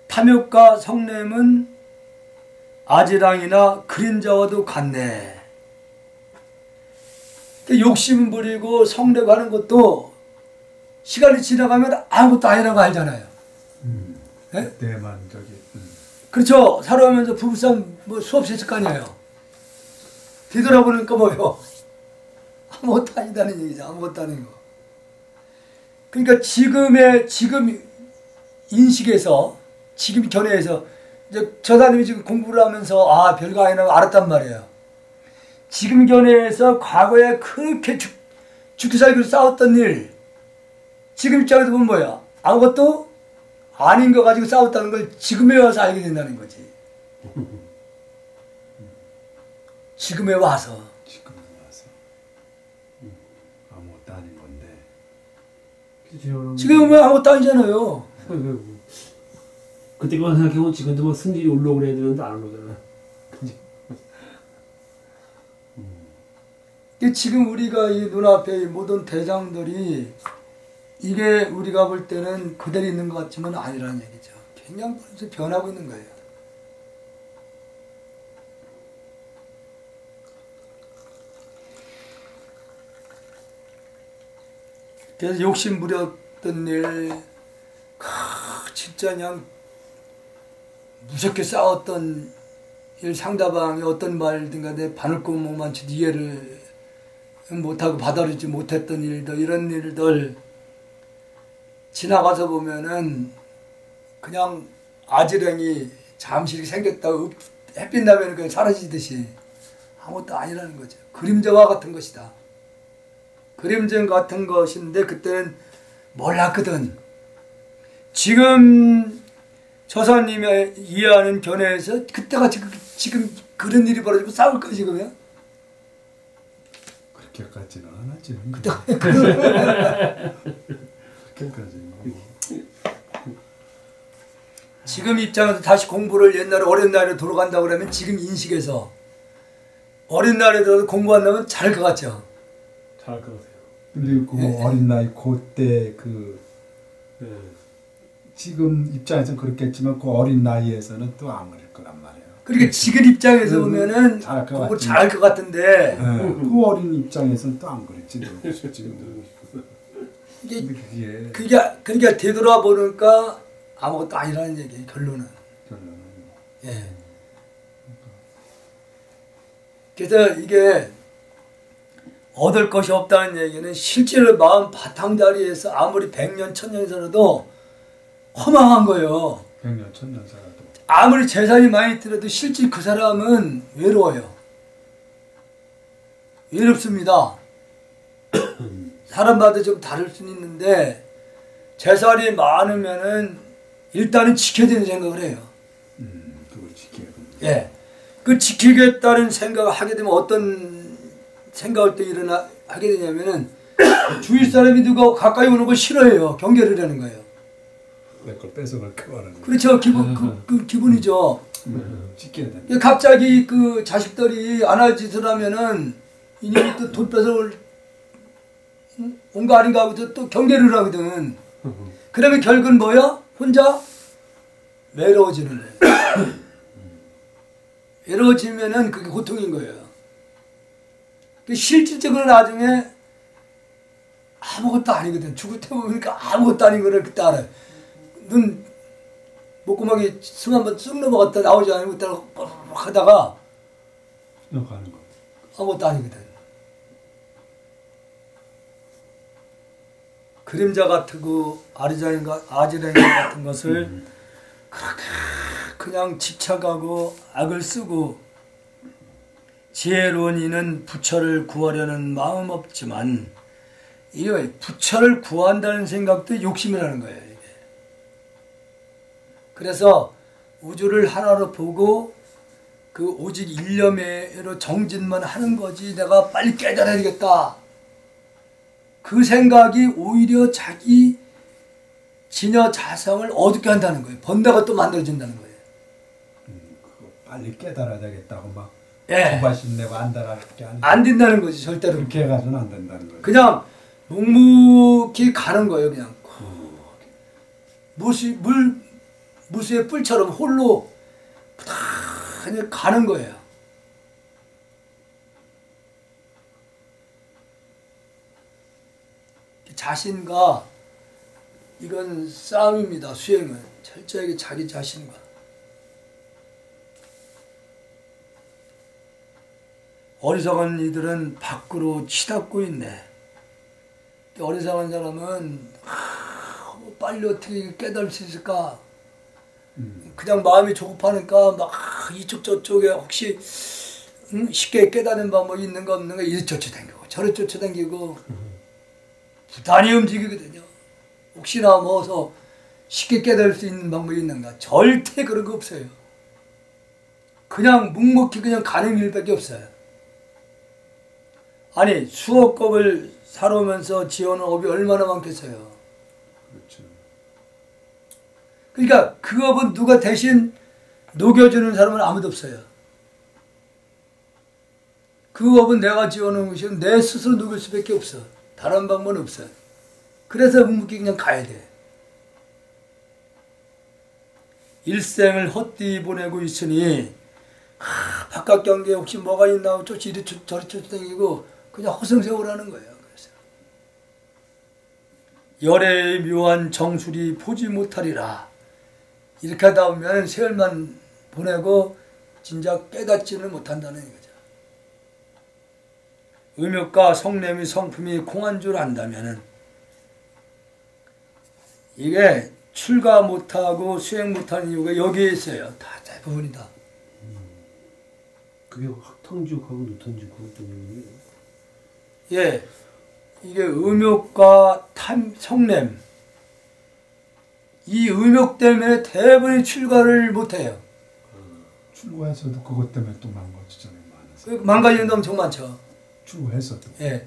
탐욕과 성냄은 아지랑이나 그림자와도 같네. 욕심 부리고 성내고 하는 것도 시간이 지나가면 아무것도 아니라고 알잖아요. 예? 그때만 저기. 그렇죠. 살아오면서 부부싸움 뭐 수없이 했을 거 아니에요. 뒤돌아보니까 뭐예요? 아무것도 아니다는 얘기죠. 아무것도 아닌 거. 그러니까 지금 인식에서, 지금 견해에서, 이제 저사님이 지금 공부를 하면서, 아, 별거 아니라고 알았단 말이에요. 지금 견해에서 과거에 그렇게 죽기 살기로 싸웠던 일, 지금 입장에서 보면 뭐야? 아무것도 아닌 거 가지고 싸웠다는 걸 지금에 와서 알게 된다는 거지. 지금에 와서. 지금 와서 아무것도 아닌 건데. 지금은 아무것도 아니잖아요. 그때만 생각해보면 지금도 뭐 승질이 올라오고 그래야 되는데 안 올라오잖아. 지금 우리가 이 눈앞에 이 모든 대장들이 이게 우리가 볼 때는 그대로 있는 것 같지만 아니라는 얘기죠. 굉장히 벌써 변하고 있는 거예요. 그래서 욕심 부렸던 일, 진짜 그냥 무섭게 싸웠던 일, 상대방이 어떤 말든가 내 바늘구멍만치 이해를 못하고 받아들이지 못했던 일들, 이런 일들 지나가서 보면은 그냥 아지랑이 잠시 생겼다고 햇빛 나면 그냥 사라지듯이 아무것도 아니라는 거죠. 그림자와 같은 것이다. 그림자 같은 것인데 그때는 몰랐거든. 지금 저사님이 이해하는 견해에서 그때같이 지금 그런 일이 벌어지고 싸울 거지 그러면? 그렇게까지는 안 하지. 그렇게까지는. 지금 입장에서 다시 공부를 옛날에 어린 날에 돌아간다고 그러면 지금 인식에서 어린 날에 들어서 공부한다면 잘할 것 같죠? 잘할 것 같아요. 근데 그 어린 나이 그때 그 네. 지금 입장에서는 그렇겠지만 그 어린 나이에서는 또 안 그럴 거란 말이에요. 그러니까 지금 입장에서 보면은 잘할 것 공부 같은데. 잘할 것 같은데 그 어린 입장에서는 또 안 그랬지. 지금도. 이게 근데 그게 그러니까 되돌아보니까 아무것도 아니라는 얘기예요. 결론은. 결론은 예. 그래서 이게 얻을 것이 없다는 얘기는 실제로 마음 바탕자리에서 아무리 100년, 1000년 살아도 허망한 거예요. 100년, 1000년 살아도. 아무리 재산이 많이 들어도 실제 그 사람은 외로워요. 외롭습니다. 사람마다 좀 다를 수는 있는데 재산이 많으면은 일단은 지켜야 되는 생각을 해요. 그걸 지켜야 됩니다. 예. 그 지키겠다는 생각을 하게 되면 어떤 생각을 또 하게 되냐면은 주위 사람이 누가 가까이 오는 걸 싫어해요. 경계를 하는 거예요. 내 걸 뺏어갈까 말하는 거. 그렇죠. 기분, 그 기분이죠. 지켜야 된다. 갑자기 그 자식들이 안 할 짓을 하면은 이놈이 또 돈 뺏어 온 거 아닌가 하고 또 경계를 하거든. 그러면 결국은 뭐야? 혼자 외로워지는 거예요. 외로워지면은 그게 고통인 거예요. 실질적으로 나중에 아무것도 아니거든. 죽을 때 보니까 아무것도 아닌 거를 그때 알아요. 눈 목구멍에 숨 한번 쑥 넘어갔다 나오지 않고 있다가 하다가 가는 거. 아무것도 아니거든. 그림자 같고 아지랭이 같은 것을 그렇게 그냥 집착하고 악을 쓰고 지혜로운 이는 부처를 구하려는 마음 없지만 이게 부처를 구한다는 생각도 욕심이라는 거예요. 이게. 그래서 우주를 하나로 보고 그 오직 일념으로 정진만 하는 거지 내가 빨리 깨달아야 되겠다. 그 생각이 오히려 자기 진여 자성을 어둡게 한다는 거예요. 번뇌가 또 만들어진다는 거예요. 그거 빨리 깨달아야 되겠다고 막 예. 조바심 내고 안달할 게 아니고. 안 된다는 거지 절대로. 그렇게 해가지고는 안 된다는 거예요. 그냥 묵묵히 가는 거예요. 그냥 무수의 뿔처럼 홀로 그냥 가는 거예요. 자신과 이건 싸움입니다. 수행은 철저하게 자기 자신과. 어리석은 이들은 밖으로 치닫고 있네. 어리석은 사람은 빨리 어떻게 깨달을 수 있을까? 그냥 마음이 조급하니까 막 이쪽 저쪽에 혹시 쉽게 깨닫는 방법이 있는가 없는가 이리 쫓아다니고 저리 쫓아다니고 부단히 움직이거든요. 혹시나 뭐서 쉽게 깨달을 수 있는 방법이 있는가? 절대 그런 거 없어요. 그냥 묵묵히 그냥 가는 일밖에 없어요. 아니 수억 겁을 살아오면서 지어놓은 업이 얼마나 많겠어요. 그렇죠. 그러니까 그 업은 누가 대신 녹여주는 사람은 아무도 없어요. 그 업은 내가 지어놓은 것이 내 스스로 녹일 수밖에 없어. 다른 방법은 없어. 그래서 묵묵히 그냥 가야 돼. 일생을 헛되이 보내고 있으니 바깥 경계에 혹시 뭐가 있나 하고 이리 저리 쫓아다니고 그냥 허송세월하는 거예요. 그래서 열애의 묘한 정술이 보지 못하리라. 이렇게 하다 보면 세월만 보내고 진작 깨닫지는 못한다는 거죠. 음욕과 성냄의 성품이 공한 줄 안다면은 이게 출가 못하고 수행 못하는 이유가 여기에 있어요. 다 대부분이다. 그게 학통죽하고 노통죽 그것 때문에. 예, 이게 음욕과 성냄 이 음욕 때문에 대부분이 출가를 못해요. 출고해서도 그것 때문에 또 망가지잖아요. 많아서. 망가지는 데 엄청 많죠. 출고해서도. 예,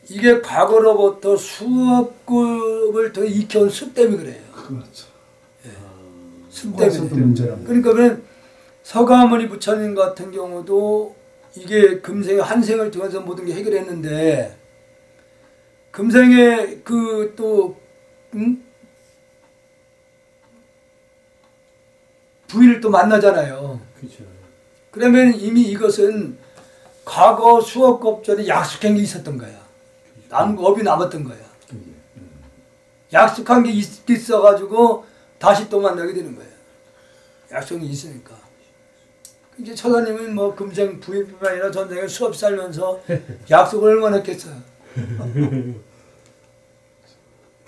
이게 과거로부터 수억 급을 더 익혀온 수 때문에 그래요. 그렇죠. 수 출고해서도 때문에. 문제란 그러니까 그는 서가모니 부처님 같은 경우도 이게 금생의 한 생을 통해서 모든 게 해결했는데 금생에 그 또 부인을 또 만나잖아요. 그렇죠. 그러면 이미 이것은 과거 수억 급 전에 약속한 게 있었던 거야. 업이 남았던 거야. 약속한 게 있어가지고 다시 또 만나게 되는 거야. 약속이 있으니까. 이제 처사님은 뭐 금생 부인뿐만 아니라 전생에 수없이 살면서 약속을 얼마나 했겠어요.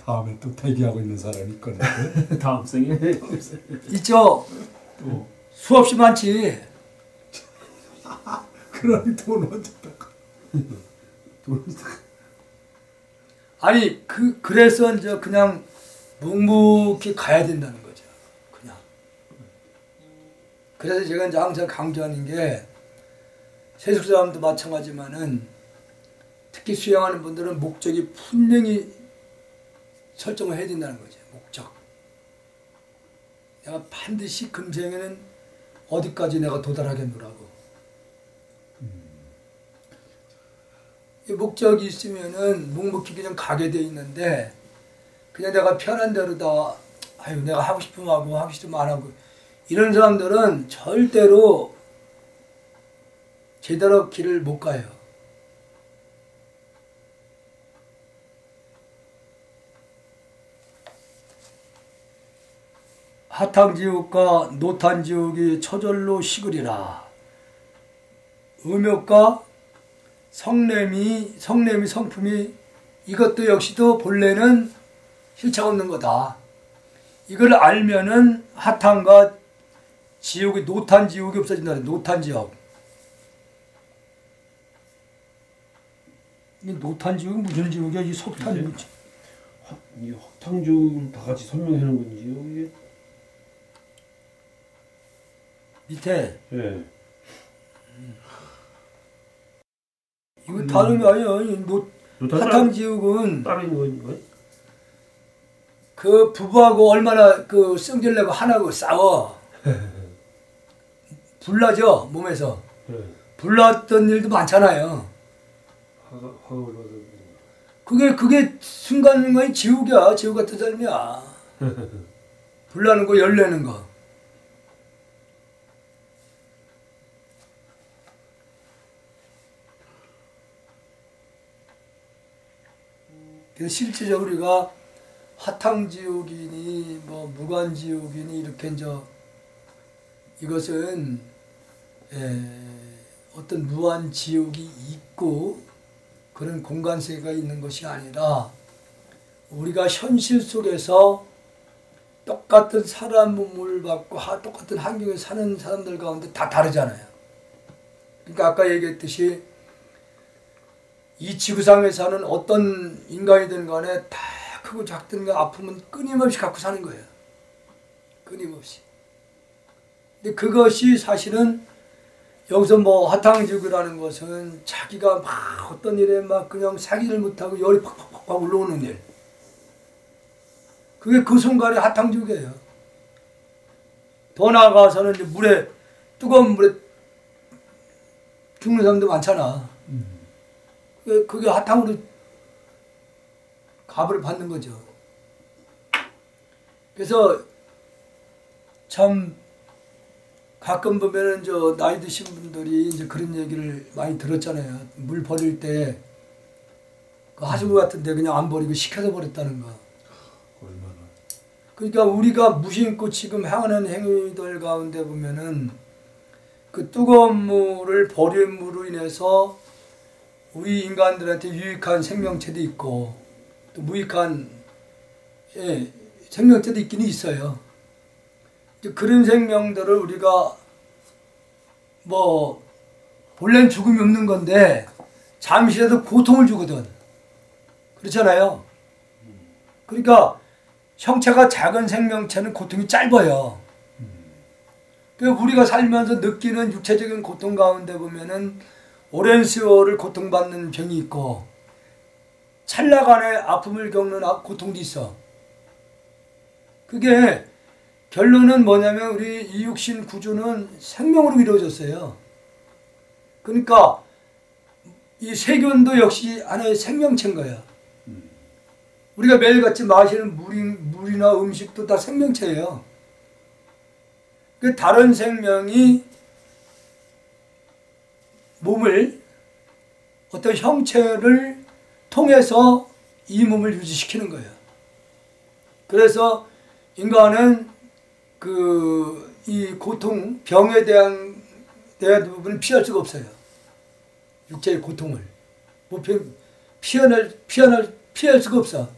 다음에 또 대기하고 있는 사람이 있거든. 다음 생에 있죠. 또 수없이 많지. 그러니 돈 어디다가. 아니 그래서 이제 그냥 묵묵히 가야 된다는 거죠. 그냥. 그래서 제가 이제 항상 강조하는 게 세속 사람도 마찬가지지만은 특히 수행하는 분들은 목적이 분명히 설정을 해야 된다는 거죠. 목적. 내가 반드시 금생에는 어디까지 내가 도달하겠노라고. 이 목적이 있으면은 묵묵히 그냥 가게 돼 있는데 그냥 내가 편한 대로다 아유 내가 하고 싶으면 하고 하고 싶으면 안 하고 이런 사람들은 절대로 제대로 길을 못 가요. 하탕지옥과 노탄지옥이 처절로 시그리라. 음욕과 성냄이 성품이 이것도 역시도 본래는 실체가 없는 거다. 이걸 알면은 하탕과 지옥이 노탄지옥이 없어진다. 노탄지옥. 이 노탄지옥이 무슨 지옥이야? 이 석탄. 이 학탕주를 다 같이 설명해 놓은 건지요 이게? 밑에 예. 이거 다름이 아니야. 하탕지옥은 따로 있는 거예요? 그 부부하고 얼마나 그 성질내고 하나고 싸워. 불나죠 몸에서. 예. 불났던 일도 많잖아요. 화가 올라서 그게 순간순간이 지옥이야. 지옥 같은 삶이야. 불나는 거 열내는 거. 그래서 실제적으로 우리가 화탕지옥이니 뭐 무간지옥이니 이렇게 이제 이것은 어떤 무한 지옥이 있고 그런 공간세계가 있는 것이 아니라 우리가 현실 속에서 똑같은 사람 몸을 받고 똑같은 환경에 사는 사람들 가운데 다 다르잖아요. 그러니까 아까 얘기했듯이 이 지구상에 사는 어떤 인간이든 간에 다 크고 작든 간에 아픔은 끊임없이 갖고 사는 거예요. 끊임없이. 근데 그것이 사실은 여기서 뭐 하탕지옥이라는 것은 자기가 막 어떤 일에 막 그냥 사기를 못하고 열이 팍팍팍 올라오는 일. 그게 그 순간에 하탕지옥이에요. 더 나아가서는 이제 물에, 뜨거운 물에 죽는 사람도 많잖아. 그게 하탕으로 값을 받는 거죠. 그래서 참 가끔 보면은 나이 드신 분들이 이제 그런 얘기를 많이 들었잖아요. 물 버릴 때 그 하수구 같은데 그냥 안 버리고 식혀서 버렸다는 거. 얼마나. 그러니까 우리가 무심코 지금 행하는 행위들 가운데 보면은 그 뜨거운 물을 버림으로 인해서 우리 인간들한테 유익한 생명체도 있고 또 무익한 생명체도 있긴 있어요. 그런 생명들을 우리가 뭐 본래는 죽음이 없는 건데 잠시라도 고통을 주거든. 그렇잖아요. 그러니까 형체가 작은 생명체는 고통이 짧아요. 그러니까 우리가 살면서 느끼는 육체적인 고통 가운데 보면은 오랜 세월을 고통받는 병이 있고 찰나간의 아픔을 겪는 고통도 있어. 그게 결론은 뭐냐면 우리 이 육신 구조는 생명으로 이루어졌어요. 그러니까 이 세균도 역시 하나의 생명체인 거야. 우리가 매일같이 마시는 물이나 음식도 다 생명체예요. 그 다른 생명이 몸을 어떤 형체를 통해서 이 몸을 유지시키는 거예요. 그래서 인간은 이 고통, 병에 대한 대부분 피할 수가 없어요. 육체의 고통을 뭐 피할 수가 없어.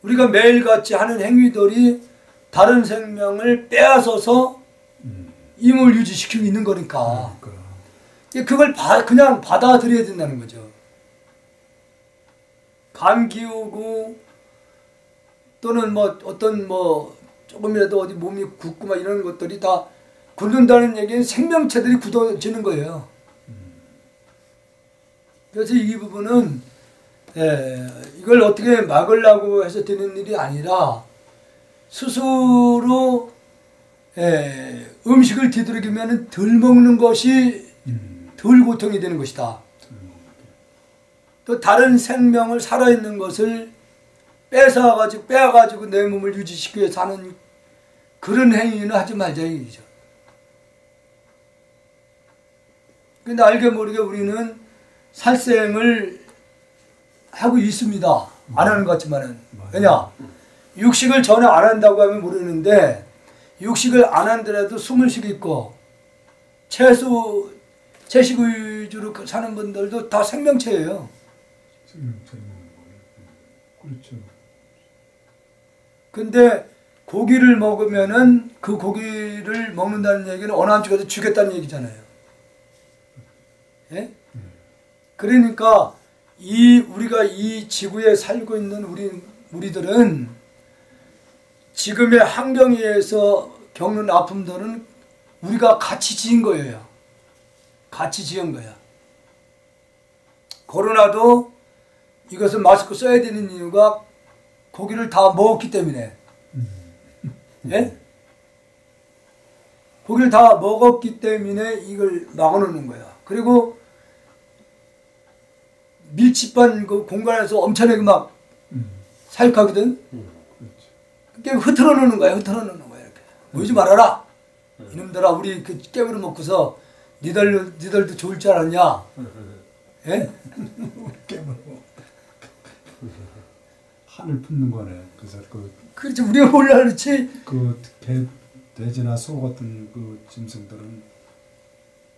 우리가 매일같이 하는 행위들이 다른 생명을 빼앗아서 임을 유지시키고 있는 거니까 그걸 그냥 받아들여야 된다는 거죠. 감기 오고 또는 뭐 어떤 뭐 조금이라도 어디 몸이 굳고 막 이런 것들이 다 굳는다는 얘기는 생명체들이 굳어지는 거예요. 그래서 이 부분은 이걸 어떻게 막으려고 해서 되는 일이 아니라 스스로 음식을 뒤두르기면 덜 먹는 것이 덜 고통이 되는 것이다. 또 다른 생명을 살아있는 것을 빼앗아가지고 내 몸을 유지시키기 위해서 하는 그런 행위는 하지 말자 이거죠. 근데 알게 모르게 우리는 살생을 하고 있습니다. 안 하는 것 같지만은. 왜냐? 육식을 전혀 안 한다고 하면 모르는데 육식을 안 한더라도 숨을 쉬고 있고 채식 위주로 사는 분들도 다 생명체예요. 그렇죠. 근데 고기를 먹으면은 그 고기를 먹는다는 얘기는 어느 한쪽에서 죽였다는 얘기잖아요. 예? 그러니까 우리가 이 지구에 살고 있는 우리들은 지금의 환경에 의해서 겪는 아픔들은 우리가 같이 지은 거예요. 같이 지은 거야. 코로나도 이것은 마스크 써야 되는 이유가 고기를 다 먹었기 때문에. 예? 고기를 다 먹었기 때문에 이걸 막아놓는 거야. 그리고 밀집한 그 공간에서 엄청나게 막 사육하거든. 그게 흩어져 놓는 거야. 이렇게. 모이지 말아라. 이놈들아, 우리 그 깨물어 먹고서 니들도 좋을 줄 알았냐? 예? 깨물어. 한을 품는 거네. 그래서 그렇지. 우리가 몰라 그렇지. 돼지나 소 같은 그 짐승들은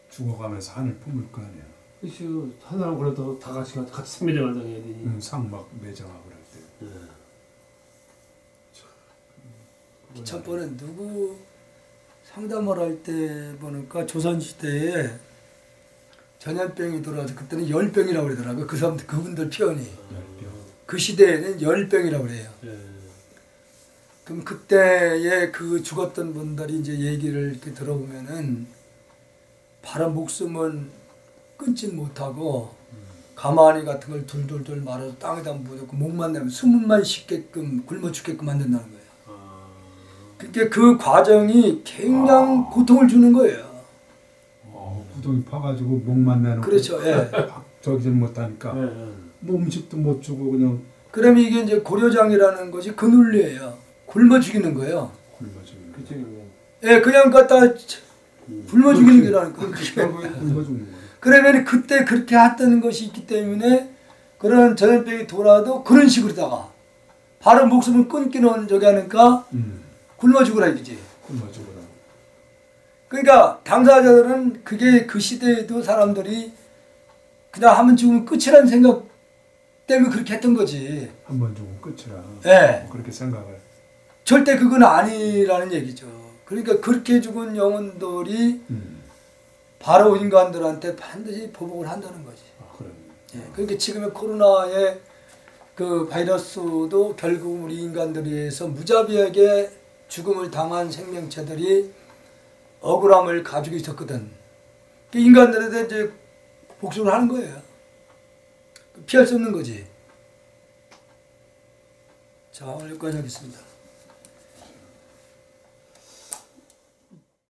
죽어가면서 한을 품을 거 아니야. 그렇죠. 하나는 그래도 다 같이 생매장 한장해야 되니. 상막 매장하고 그럴 때. 첫번에 누구 상담을 할 때 보니까 조선시대에 전염병이 들어와서 그때는 열병이라고 그러더라고요. 그분들 표현이. 그 시대에는 열병이라고 그래요. 그럼 그때에 그 죽었던 분들이 이제 얘기를 이렇게 들어보면은 바로 목숨은 끊지 못하고 가마니 같은 걸 둘둘둘 말아서 땅에다 묻었고 목만 내면 숨만 쉬게끔 굶어 죽게끔 만든다는 거예요. 그러니까 그 과정이 굉장히 고통을 주는 거예요. 구덩이 파가지고 목만 내는. 그렇죠. 예. 저기를 못하니까 뭐 음식도 못 주고 그냥. 그러면 이게 이제 고려장이라는 것이 그 논리예요. 굶어 죽이는 거예요. 굶어 죽이는. 그치. 예, 그냥 갖다 굶어 죽이는 게라는 거예요. 굶어 죽는 거예요. 그러면 그때 그렇게 했던 것이 있기 때문에 그런 전염병이 돌아도 그런 식으로다가 바로 목숨을 끊기는 저기 하니까 굶어 죽으라 이거지. 굶어 죽으라. 그러니까 당사자들은 그게 그 시대에도 사람들이 그냥 한번 죽으면 끝이라는 생각 때문에 그렇게 했던 거지. 한 번 죽으면 끝이라. 예. 그렇게 생각을. 절대 그건 아니라는 얘기죠. 그러니까 그렇게 죽은 영혼들이 바로 인간들한테 반드시 보복을 한다는 거지. 그래. 예. 그러니까 지금의 코로나의 그 바이러스도 결국 우리 인간들에 의해서 무자비하게 죽음을 당한 생명체들이 억울함을 가지고 있었거든. 인간들에 대해 이제 복수를 하는 거예요. 피할 수 없는 거지. 자, 오늘 여기까지 하겠습니다.